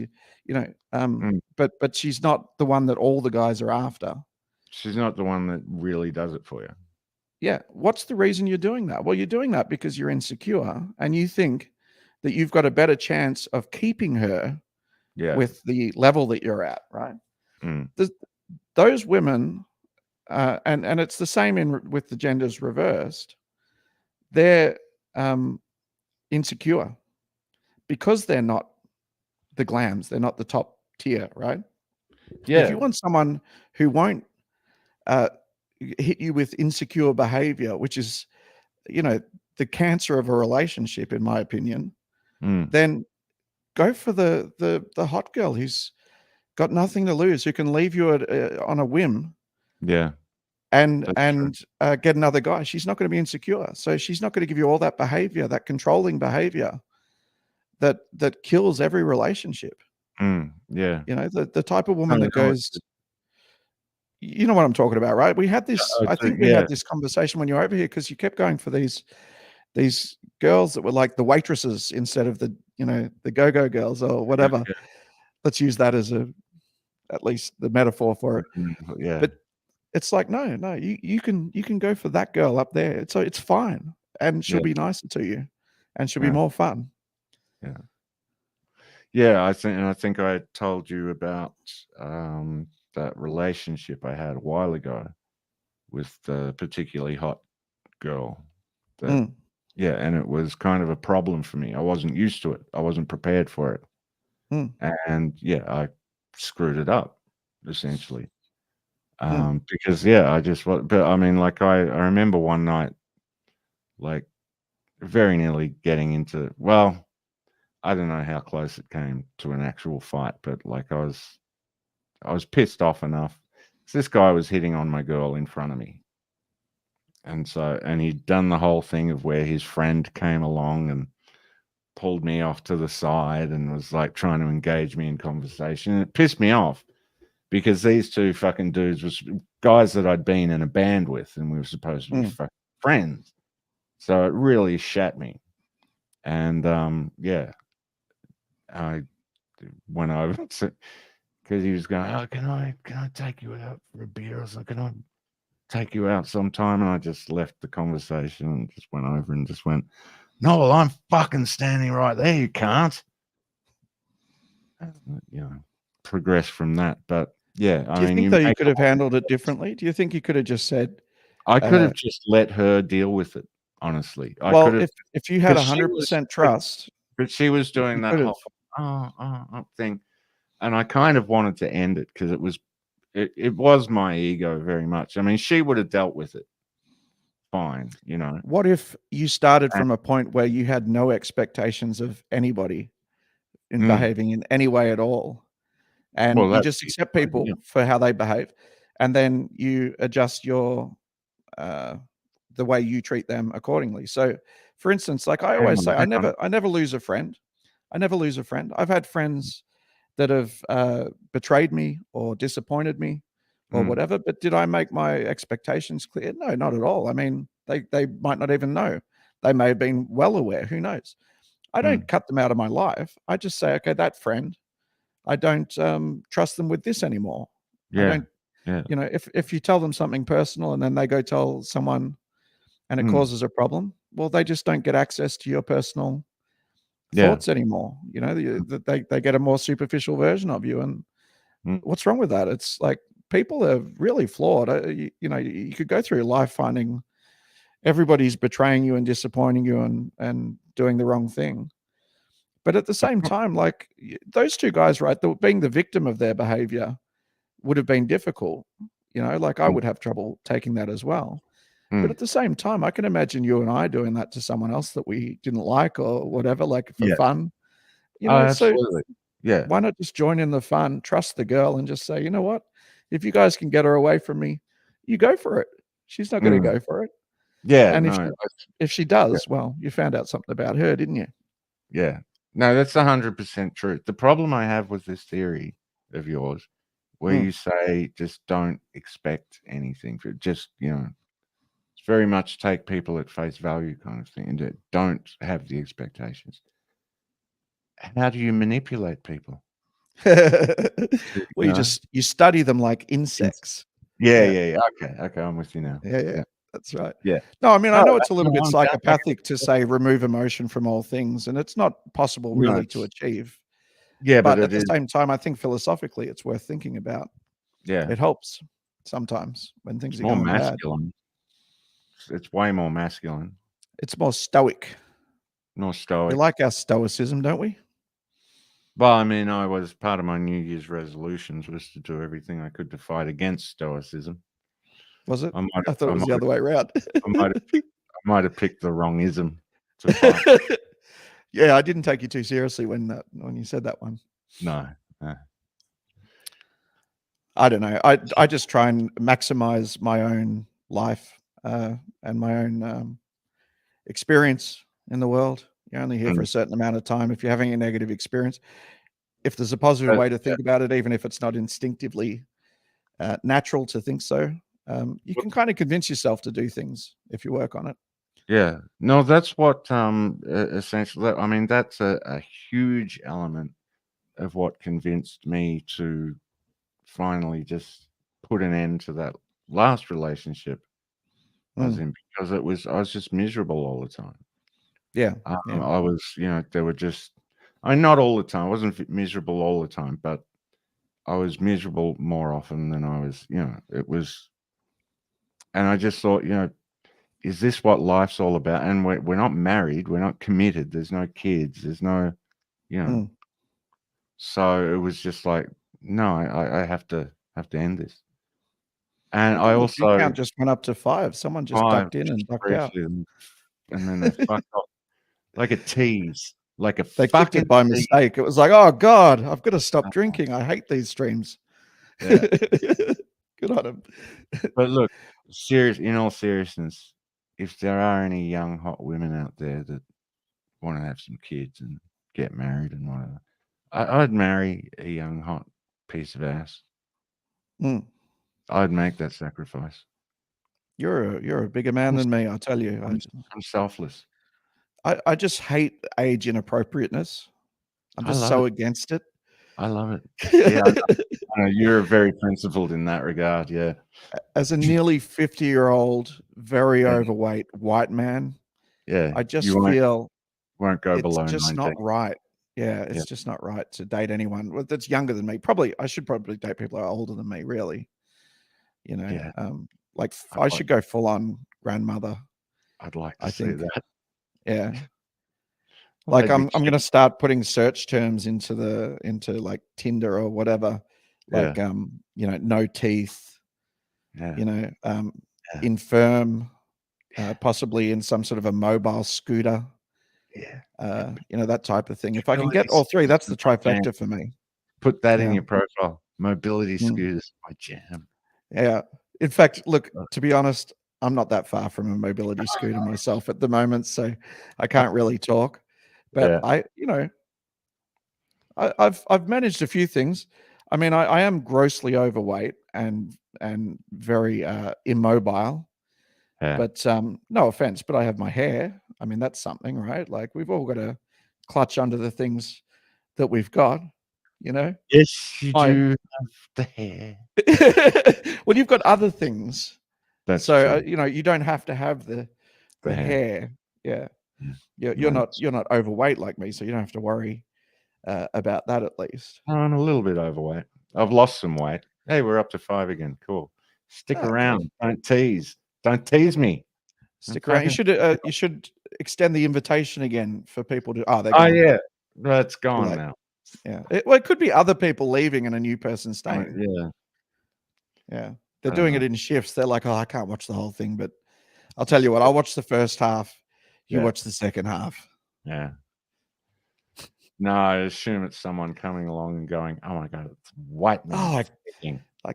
mm. but she's not the one that all the guys are after. She's not the one that really does it for you. Yeah. What's the reason you're doing that? Well, you're doing that because you're insecure and you think that you've got a better chance of keeping her with the level that you're at, right? Mm. Those women, and it's the same with the genders reversed. They're insecure because they're not the glams. They're not the top tier, right? Yeah. If you want someone who won't hit you with insecure behavior, which is, the cancer of a relationship, in my opinion, then go for the hot girl who's got nothing to lose, who can leave you on a whim. Yeah. And get another guy. She's not going to be insecure. So she's not going to give you all that behavior, that controlling behavior that kills every relationship. Yeah. The type of woman that goes, you know what I'm talking about, right? We had this, I think we had this conversation when you were over here, because you kept going for these girls that were like the waitresses instead of the go-go girls or whatever. Yeah. Let's use that as at least the metaphor for it. Yeah. But it's like, no, you can go for that girl up there. So it's fine. And she'll be nicer to you and she'll be more fun. Yeah. Yeah. I think I told you about that relationship I had a while ago with the particularly hot girl. Yeah. And it was kind of a problem for me. I wasn't used to it. I wasn't prepared for it. And yeah, I screwed it up essentially. Because but I mean, like I remember one night, like very nearly getting into, well, I don't know how close it came to an actual fight, but like I was pissed off enough. This guy was hitting on my girl in front of me. And he'd done the whole thing of where his friend came along and pulled me off to the side and was like trying to engage me in conversation. And it pissed me off because these two fucking dudes was guys that I'd been in a band with and we were supposed to be fucking friends. So it really shat me. And I went over because he was going, oh, can I take you out for a beer or something? Can I take you out sometime? And I just left the conversation and just went over and just went, no, well, I'm fucking standing right there. You can't. Progress from that. But yeah, Do you think though you could have handled it differently? Do you think you could have just said, I could have just let her deal with it, honestly. Well, if you had 100% trust. But she was doing that whole thing. And I kind of wanted to end it because it was my ego very much. I mean, she would have dealt with it fine, What if you started from a point where you had no expectations of anybody in behaving in any way at all, and you just accept people for how they behave, and then you adjust your the way you treat them accordingly? So, for instance, like I always say, I never lose a friend. I never lose a friend. I've had friends that have betrayed me or disappointed me or whatever. But did I make my expectations clear? No, not at all. I mean, they might not even know. They may have been well aware. Who knows? I don't cut them out of my life. I just say, okay, that friend, I don't trust them with this anymore. I don't, if you tell them something personal and then they go tell someone and it causes a problem, well, they just don't get access to your personal thoughts anymore. They get a more superficial version of you. And what's wrong with that? It's like people are really flawed. You could go through life finding everybody's betraying you and disappointing you and doing the wrong thing. But at the same time, like those two guys, right, being the victim of their behavior would have been difficult. Like I would have trouble taking that as well. But at the same time, I can imagine you and I doing that to someone else that we didn't like or whatever, like for fun. Absolutely. So why not just join in the fun, trust the girl, and just say, you know what? If you guys can get her away from me, you go for it. She's not going to go for it. Yeah. And No, if she does, well, you found out something about her, didn't you? Yeah. No, that's 100% true. The problem I have with this theory of yours, where you say just don't expect anything, for just, it's very much take people at face value kind of thing, and don't have the expectations. How do you manipulate people? Well, you study them like insects. Yeah. Okay, I'm with you now. Yeah. That's right. Yeah. No, I mean, I know it's a that's little bit I'm down. psychopathic to say remove emotion from all things, and it's not possible No, really to achieve. Yeah, But but at the same time, I think philosophically it's worth thinking about. Yeah. It helps sometimes when things It's are more going bad. masculine. It's way more masculine. It's more stoic. More We stoic. like our stoicism, don't we? Well, I mean, I was part of my New Year's resolutions was to do everything I could to fight against stoicism. Was it? I thought it was the other way around. I might have picked the wrong ism to fight. Yeah, I didn't take you too seriously when you said that one. No. I don't know. I just try and maximize my own life and my own experience in the world. You're only here for a certain amount of time. If you're having a negative experience, if there's a positive way to think about it, even if it's not instinctively natural to think so, you can kind of convince yourself to do things if you work on it. Yeah. No, that's what essentially, I mean, that's a huge element of what convinced me to finally just put an end to that last relationship I was in, because I was just miserable all the time. Yeah. I was, there were just, not all the time. I wasn't miserable all the time, but I was miserable more often than I was, it was, and I just thought, is this what life's all about? And we're not married, we're not committed, there's no kids, there's no, so it was just like, no, I have to end this. And I The also count just went up to 5. Someone just ducked in and ducked out. and then they fucked off like a tease, like a They clicked fucking it by tease. mistake. It was like, oh God, I've got to stop drinking. I hate these streams. Yeah. Good on him. But look, in all seriousness, if there are any young hot women out there that want to have some kids and get married and whatever, I'd marry a young hot piece of ass. I'd make that sacrifice. You're a bigger man than me, I tell you. I'm selfless. I just hate age inappropriateness. I'm just so against it. I love it. Yeah, I know. You're very principled in that regard. Yeah. As a nearly 50-year-old, very overweight white man, I just feel won't go below it's just 19. not right. Yeah, it's just not right to date anyone that's younger than me. I should probably date people that are older than me, really. Like I should go full on grandmother. I'd like to see that. Yeah. Like I'm going to start putting search terms into like Tinder or whatever, like no teeth, infirm, possibly in some sort of a mobile scooter. That type of thing. If I can get all 3, that's the trifecta for me. Put that in your profile. Mobility scooters, my jam. Yeah. In fact, look, to be honest, I'm not that far from a mobility scooter myself at the moment, so I can't really talk. But I've managed a few things. I mean, I am grossly overweight, and very immobile. Yeah. But no offense, but I have my hair. I mean, that's something, right? Like we've all got to clutch under the things that we've got, you know? Yes, you do have the hair. Well, you've got other things. That's so true. you know, you don't have to have the hair. Yeah. You're not overweight like me, so you don't have to worry about that at least. I'm a little bit overweight. I've lost some weight. Hey, we're up to 5 again. Cool. Stick around. Good. Don't tease. Don't tease me. Stick around. You should extend the invitation again for people to. Oh, they're Oh gone. yeah, that's gone now. Yeah. It could be other people leaving and a new person staying. Yeah. They're doing it in shifts. They're like, oh, I can't watch the whole thing, but I'll tell you what. I'll watch the first half. You watch the second half. Yeah. No, I assume it's someone coming along and going, "Oh my god, it's white man." Oh,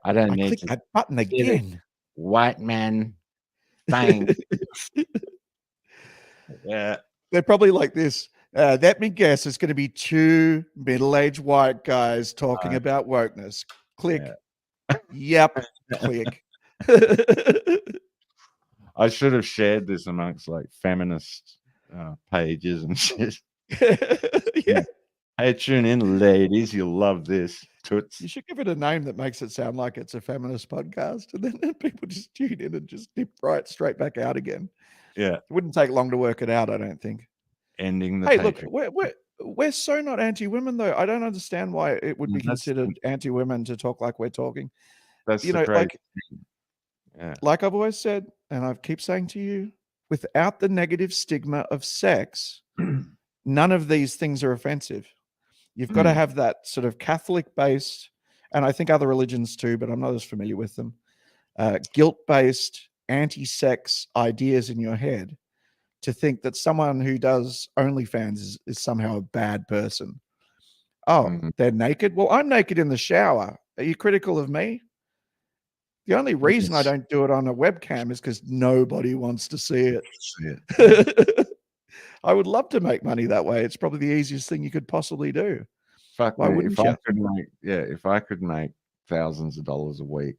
I don't I need clicked to that button again. White man thing. Yeah. They're probably like this. Let me guess. It's going to be two middle-aged white guys talking about wokeness. Click. Yep. Click. I should have shared this amongst like feminist pages and shit. Yeah. Hey, tune in, ladies. You'll love this. Toots. You should give it a name that makes it sound like it's a feminist podcast, and then people just tune in and just dip straight back out again. Yeah. It wouldn't take long to work it out, I don't think. Ending the Hey, patriarchy. look, we're so not anti-women though. I don't understand why it would be considered anti-women to talk like we're talking. That's you the know, crazy thing. like I've always said, and I keep saying to you, without the negative stigma of sex, none of these things are offensive. You've got to have that sort of Catholic-based, and I think other religions too, but I'm not as familiar with them, guilt-based, anti-sex ideas in your head to think that someone who does OnlyFans is somehow a bad person. Oh, they're naked? Well, I'm naked in the shower. Are you critical of me? The only reason I don't do it on a webcam is because nobody wants to see it. I would love to make money that way. It's probably the easiest thing you could possibly do. Fuck Why me, wouldn't if you? I could make if I could make thousands of dollars a week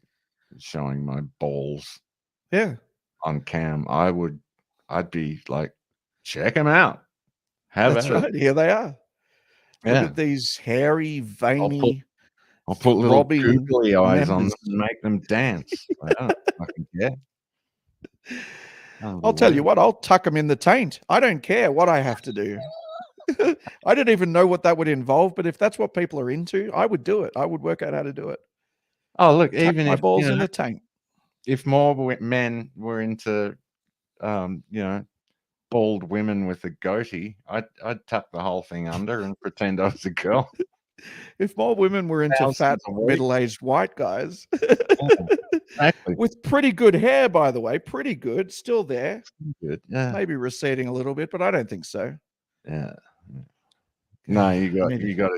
showing my balls on cam, I'd be like, check them out. That's right. Here they are. Look at these hairy, veiny, I'll put little throbbing googly eyes on them members. and make them dance. I don't fucking care. I'll tell you what, I'll tuck them in the taint. I don't care what I have to do. I didn't even know what that would involve, but if that's what people are into, I would do it. I would work out how to do it. Oh, look, Tuck even my if balls in the taint. If more men were into, bald women with a goatee, I'd tuck the whole thing under and pretend I was a girl. If more women were into fat, middle-aged white guys with pretty good hair, by the way, pretty good, still there. Good, yeah. Maybe receding a little bit, but I don't think so. Yeah. No, you got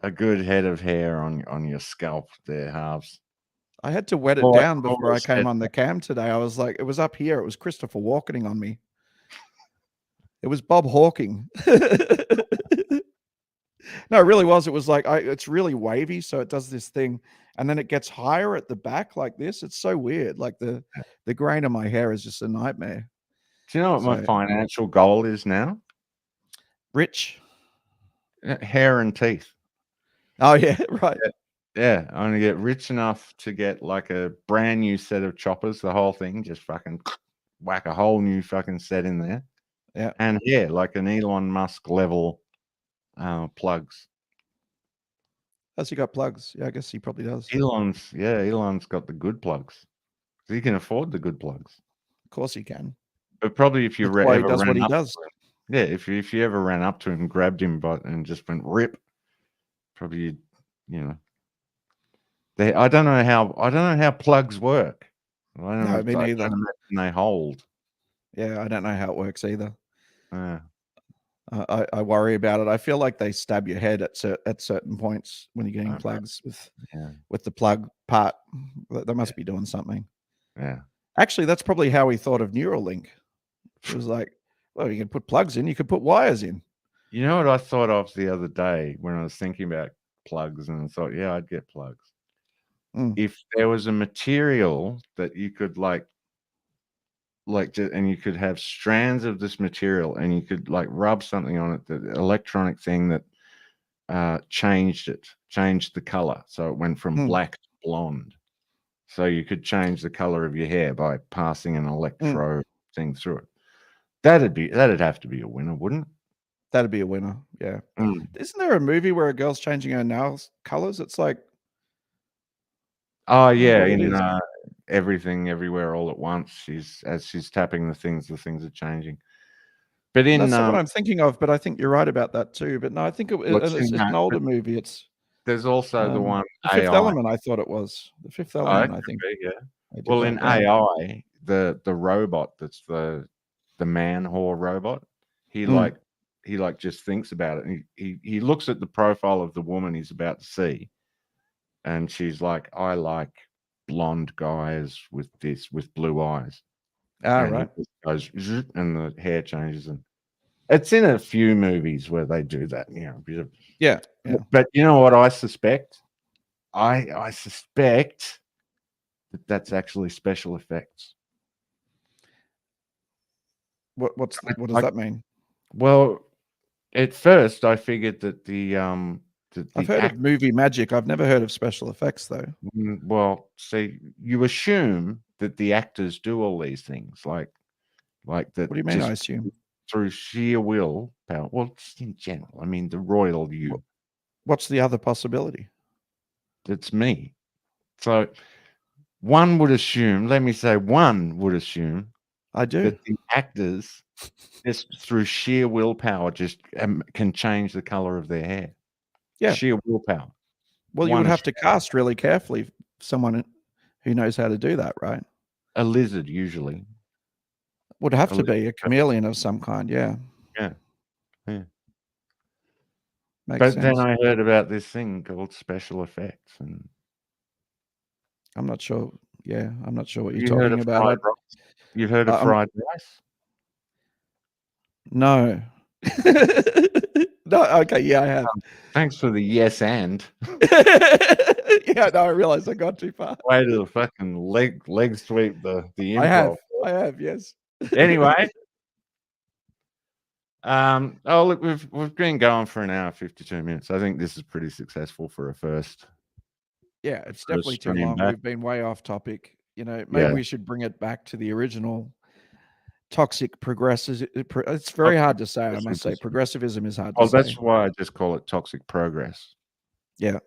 a good head of hair on your scalp there, halves. I had to wet it down before I came on the cam today. I was like, it was up here. It was Christopher Walkening on me. It was Bob Hawking. No, it really was. It was like, it's really wavy. So it does this thing. And then it gets higher at the back like this. It's so weird. Like the grain of my hair is just a nightmare. Do you know what my financial goal is now? Rich. Hair and teeth. Oh, yeah, right. Yeah, I'm going to get rich enough to get like a brand new set of choppers, the whole thing, just fucking whack a whole new fucking set in there. Yeah. And like an Elon Musk level plugs. Has he got plugs? Yeah, I guess he probably does. Elon's got the good plugs. He can afford the good plugs. Of course he can. But probably if you That's why he does what he does. If you ever ran up to him, grabbed him and just went rip, probably I don't know how plugs work. No, me neither. I don't imagine they hold. Yeah, I don't know how it works either. I worry about it. I feel like they stab your head at certain points when you're getting plugs with the plug part. They must be doing something. Yeah. Actually, that's probably how we thought of Neuralink. It was like, well, you can put plugs in, you could put wires in. You know what I thought of the other day when I was thinking about plugs, and I thought, yeah, I'd get plugs. if there was a material that you could and you could have strands of this material and you could rub something on it, the electronic thing that changed the color. So it went from black to blonde. So you could change the color of your hair by passing an electro thing through it. That'd have to be a winner, wouldn't it? That'd be a winner. Yeah. Isn't there a movie where a girl's changing her nails colors? It's like, oh yeah, in Everything Everywhere All at Once. As she's tapping the things are changing. But that's not what I'm thinking of. But I think you're right about that too. But no, I think it's an older movie. There's also the one The Fifth Element. I thought it was The Fifth Element. I think. Yeah. Well, in AI, the robot that's the man whore robot, he just thinks about it, and he looks at the profile of the woman he's about to see, and she's like, I like blonde guys with blue eyes. Right. He just goes, "Zzz," and the hair changes, and it's in a few movies where they do that. Yeah. But you know what I suspect? I suspect that that's actually special effects. What does that mean? Well, at first I figured that I've heard of movie magic. I've never heard of special effects though. Well, see, you assume that the actors do all these things, like that. What do you mean? I assume through sheer will power. Well, just in general. I mean, the royal you. What's the other possibility? It's me. So one would assume. Let me say, one would assume. I do. That the actors, just through sheer willpower, just can change the color of their hair. Yeah, sheer willpower. Well, you would have to cast really carefully someone who knows how to do that, right? A lizard usually would have to be a chameleon of some kind. Yeah. Yeah. Makes sense. Then I heard about this thing called special effects, and I'm not sure. Yeah, I'm not sure what you're talking about. You've heard of fried rice? No. No. Okay. Yeah, I have. Thanks for the yes and. Yeah, no, I realized I got too far. Way to fucking leg sweep the improv. I have. Yes. Anyway. Oh look, we've been going for an hour 52 minutes. I think this is pretty successful for a first. Yeah, it's definitely too long. We've been way off topic. Maybe we should bring it back to the original toxic progressivism. It's very hard to say, I must say. Progressivism is hard to say. That's why I just call it toxic progress. Yeah.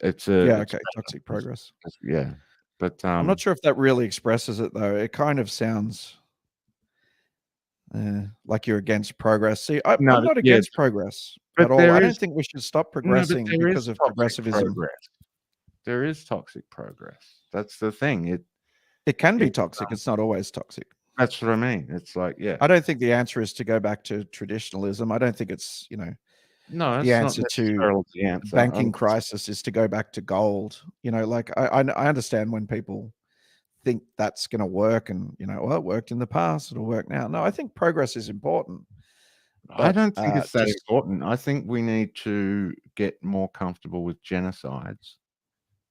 Toxic progress. Yeah. But I'm not sure if that really expresses it though. It kind of sounds like you're against progress. See, I'm not against progress at all. I don't think we should stop progressing because of progressivism. There is toxic progress. That's the thing. It can be toxic. It's not always toxic. That's what I mean. It's like, yeah. I don't think the answer is to go back to traditionalism. I don't think it's, no, the answer to banking crisis is to go back to gold. I understand when people think that's going to work and, well, it worked in the past, it'll work now. No, I think progress is important. I don't think it's that important. I think we need to get more comfortable with genocides.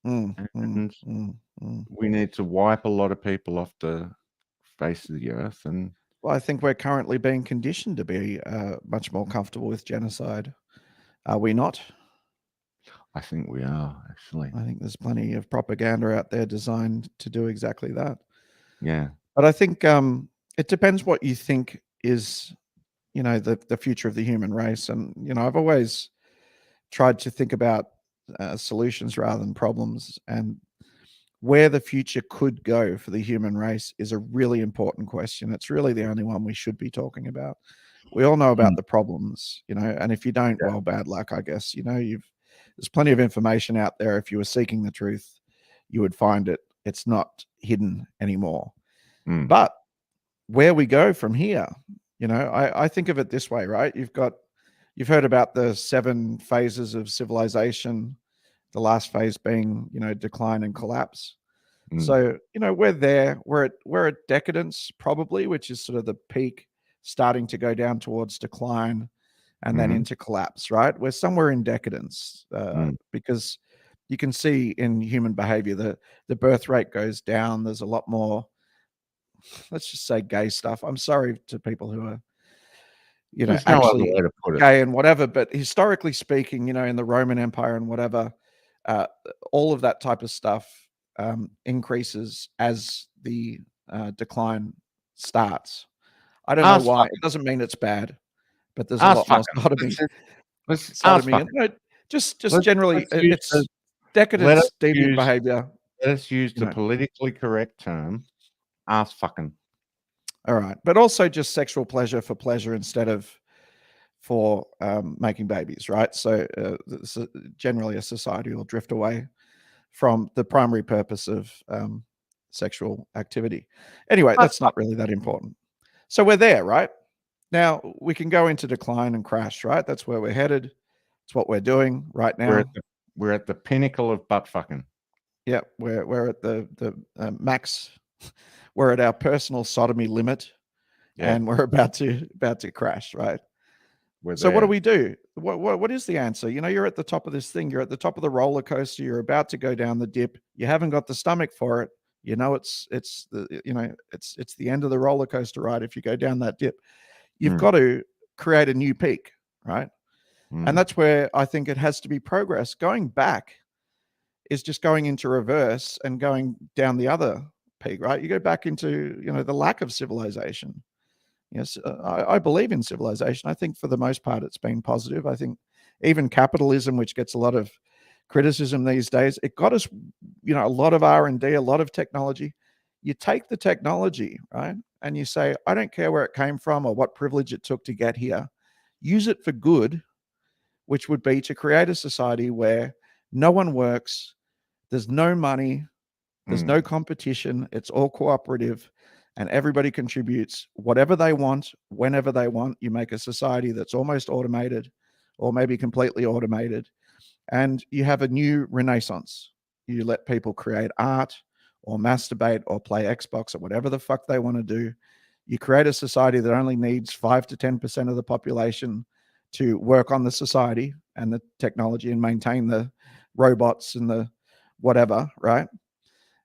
We need to wipe a lot of people off the face of the earth. And well, I think we're currently being conditioned to be much more comfortable with genocide. Are we not? I think we are, actually. I think there's plenty of propaganda out there designed to do exactly that. Yeah. But I think it depends what you think is, the future of the human race. And, I've always tried to think about solutions rather than problems, and where the future could go for the human race is a really important question. It's really the only one we should be talking about. We all know about the problems, and if you don't, well, bad luck, I guess. There's plenty of information out there. If you were seeking the truth, you would find it. It's not hidden anymore. But where we go from here, I think of it this way, right? You've heard about the 7 phases of civilization, the last phase being, decline and collapse. So, we're there. We're at decadence probably, which is sort of the peak, starting to go down towards decline and then into collapse, right? We're somewhere in decadence because you can see in human behavior the birth rate goes down. There's a lot more, let's just say, gay stuff. I'm sorry to people who are, There's no other actually way to put it. gay and whatever, but historically speaking, in the Roman Empire and whatever, all of that type of stuff increases as the decline starts. I don't know why. It doesn't mean it's bad, but there's a lot more sodomy. Sodomy, and just generally, it's decadence, deviant behavior. Let us use the politically correct term, ass fucking. All right, but also just sexual pleasure for pleasure instead of for making babies, right? So generally, a society will drift away from the primary purpose of sexual activity. Anyway, that's not really that important. So we're there, right? Now we can go into decline and crash, right? That's where we're headed. It's what we're doing right now. We're at the pinnacle of butt fucking. Yeah, we're at the max. We're at our personal sodomy limit, and we're about to crash, right? So what do we do? What is the answer? You're at the top of this thing. You're at the top of the roller coaster. You're about to go down the dip. You haven't got the stomach for it. It's the end of the roller coaster ride. If you go down that dip, you've got to create a new peak, right? And that's where I think it has to be progress. Going back is just going into reverse and going down the other peak, right? You go back into the lack of civilization. Yes, I believe in civilization. I think for the most part it's been positive. I think even capitalism, which gets a lot of criticism these days, it got us, a lot of R&D, a lot of technology. You take the technology, right, and you say, I don't care where it came from or what privilege it took to get here. Use it for good, which would be to create a society where no one works, there's no money, there's no competition, it's all cooperative, and everybody contributes whatever they want, whenever they want. You make a society that's almost automated or maybe completely automated, and you have a new renaissance. You let people create art or masturbate or play Xbox or whatever the fuck they want to do. You create a society that only needs 5 to 10% of the population to work on the society and the technology and maintain the robots and the whatever, right?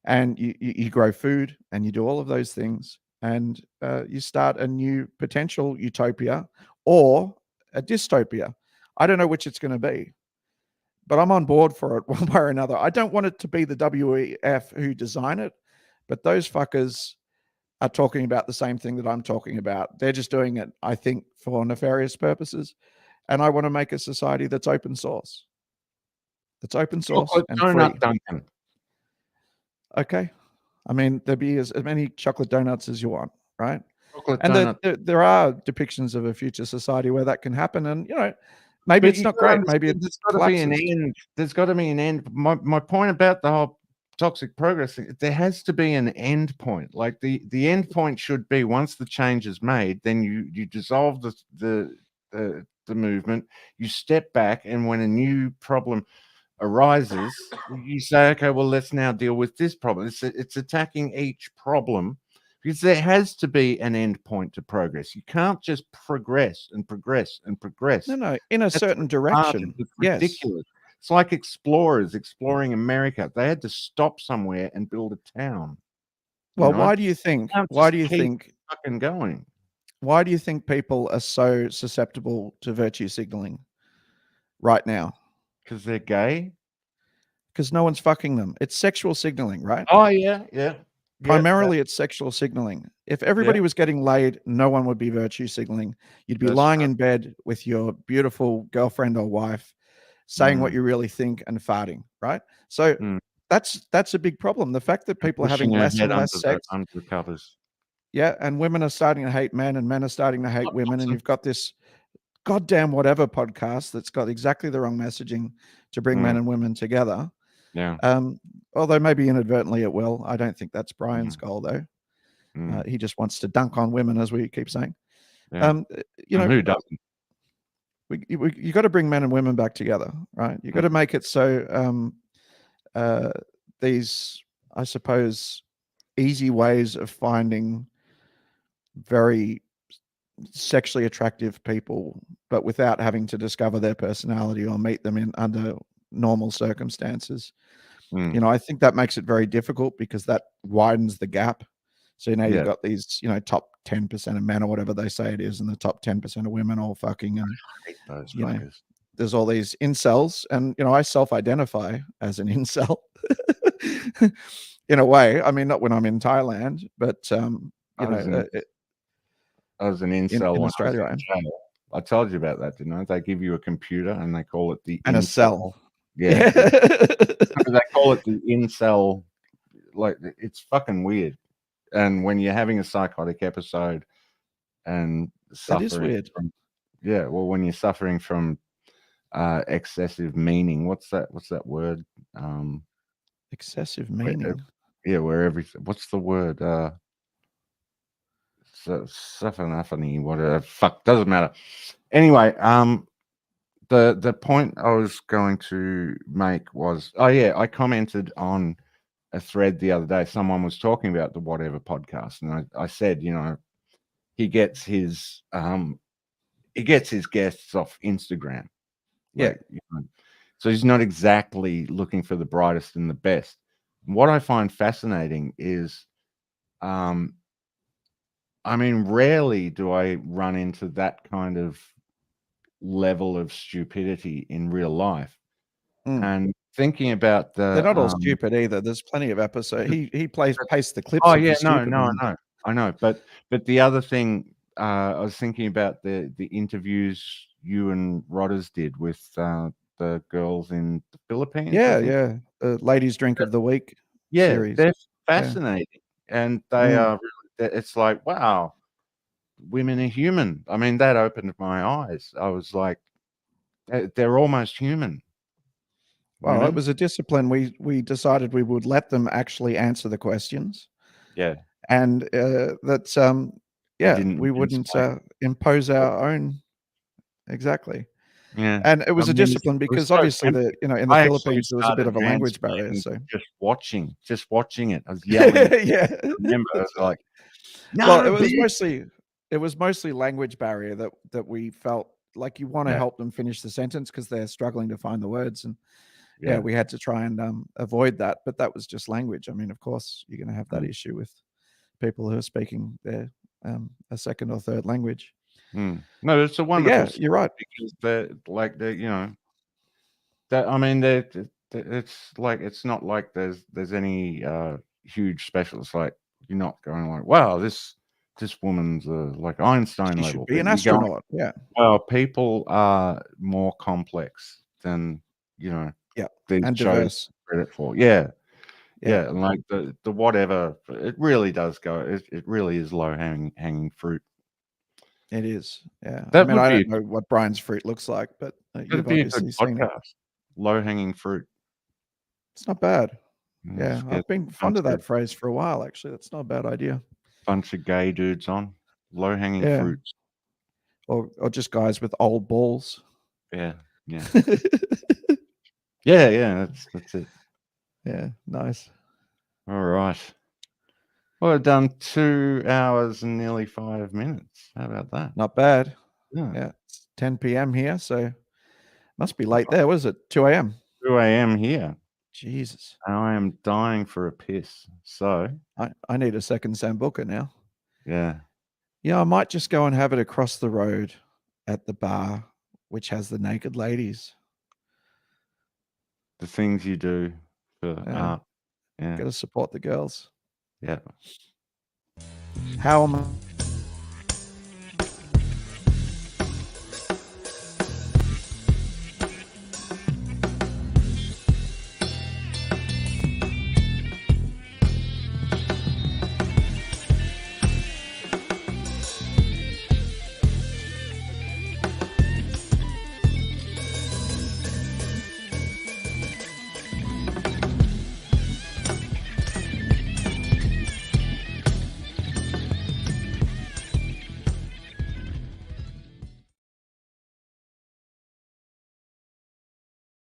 And you grow food and you do all of those things, and you start a new potential utopia or a dystopia. I don't know which it's going to be, but I'm on board for it one way or another. I don't want it to be the WEF who design it, but those fuckers are talking about the same thing that I'm talking about. They're just doing it, I think, for nefarious purposes. And I want to make a society that's open source. That's open source and free. Duncan. Okay. I mean, there'd be as many chocolate donuts as you want, right? And there are depictions of a future society where that can happen. And, maybe it's not great. Maybe there's got to be an end. There's got to be an end. My point about the whole toxic progress thing, there has to be an end point. Like the end point should be, once the change is made, then you dissolve the movement, you step back, and when a new problem arises, you say, okay, well, let's now deal with this problem. It's attacking each problem, because there has to be an end point to progress. You can't just progress and progress and progress. No, in a certain direction. It's ridiculous. It's like explorers exploring America. They had to stop somewhere and build a town. Well, why do you think fucking going? Why do you think people are so susceptible to virtue signaling right now? Because they're gay? Because no one's fucking them. It's sexual signaling, right? Oh, yeah. Primarily, it's sexual signaling. If everybody was getting laid, no one would be virtue signaling. You'd be lying in bed with your beautiful girlfriend or wife, saying what you really think and farting, right? So that's a big problem. The fact that people are having less and less sex. Under the covers. Yeah, and women are starting to hate men and men are starting to hate women, and you've got this goddamn whatever podcast that's got exactly the wrong messaging to bring men and women together. Yeah. Although maybe inadvertently it will. I don't think that's Brian's goal, though. He just wants to dunk on women, as we keep saying. Yeah. Who doesn't? You got to bring men and women back together, right? You got to make it so these, I suppose, easy ways of finding very sexually attractive people, but without having to discover their personality or meet them under normal circumstances. I think that makes it very difficult because that widens the gap. So you've got these top 10% of men or whatever they say it is, and the top 10% of women all fucking, and I hate those fuckers. There's all these incels, and I self-identify as an incel in a way. I mean, not when I'm in Thailand, but I was an incel in when Australia. I was in jail. I told you about that, didn't I? They give you a computer and they call it the and incel. a cell. Yeah. They call it the incel. Like, it's fucking weird. And when you're having a psychotic episode and suffering, that is weird. When you're suffering from excessive meaning, what's that word? Excessive meaning. Where everything. What's the word? Suffering, whatever. Fuck, doesn't matter. Anyway, the point I was going to make was, I commented on a thread the other day. Someone was talking about the Whatever podcast, and I said, he gets his guests off Instagram. So he's not exactly looking for the brightest and the best. What I find fascinating is, rarely do I run into that kind of level of stupidity in real life. And thinking about they're not all stupid either. There's plenty of episodes. He pastes the clips. Oh of yeah, the I know. But the other thing, I was thinking about the interviews you and Rodders did with the girls in the Philippines. The ladies' drink of the week series. They're fascinating, and they are. It's like, wow, women are human. I mean, that opened my eyes. I was like, they're almost human. Well, it was a discipline. We decided we would let them actually answer the questions. Yeah. And that we wouldn't impose our own. Exactly. Yeah. And it was a discipline because obviously in the Philippines there was a bit of a language barrier. So just watching it, I was yelling. Yeah. I remember, I was like, no. Well, it was mostly language barrier that we felt like you want to help them finish the sentence because they're struggling to find the words, and we had to try and avoid that. But that was just language. I mean, of course, you're going to have that issue with people who are speaking their a second or third language. No, it's a wonderful. You're right. Because it's like, it's not like there's any huge special. It's like, you're not going like, wow, this woman's like Einstein level. Should be an astronaut. Well, people are more complex than and diverse credit for. And like the Whatever, it really does go. It really is low hanging fruit. It is. Yeah. I don't know what Brian's fruit looks like, but you've obviously seen it. Low hanging fruit. It's not bad. Yeah, I've been fond of that phrase for a while. Actually, that's not a bad idea. Bunch of gay dudes on low hanging fruits, or just guys with old balls. Yeah. That's it. Yeah, nice. All right. Well, I've done 2 hours and nearly 5 minutes. How about that? Not bad. Yeah. It's 10 p.m. here, so must be late there. What is it? 2 a.m. 2 a.m. here. Jesus. I am dying for a piss. So I need a second Sambuca now. Yeah. Yeah, I might just go and have it across the road at the bar, which has the naked ladies. The things you do for art. Yeah. Got to support the girls. Yeah. How am I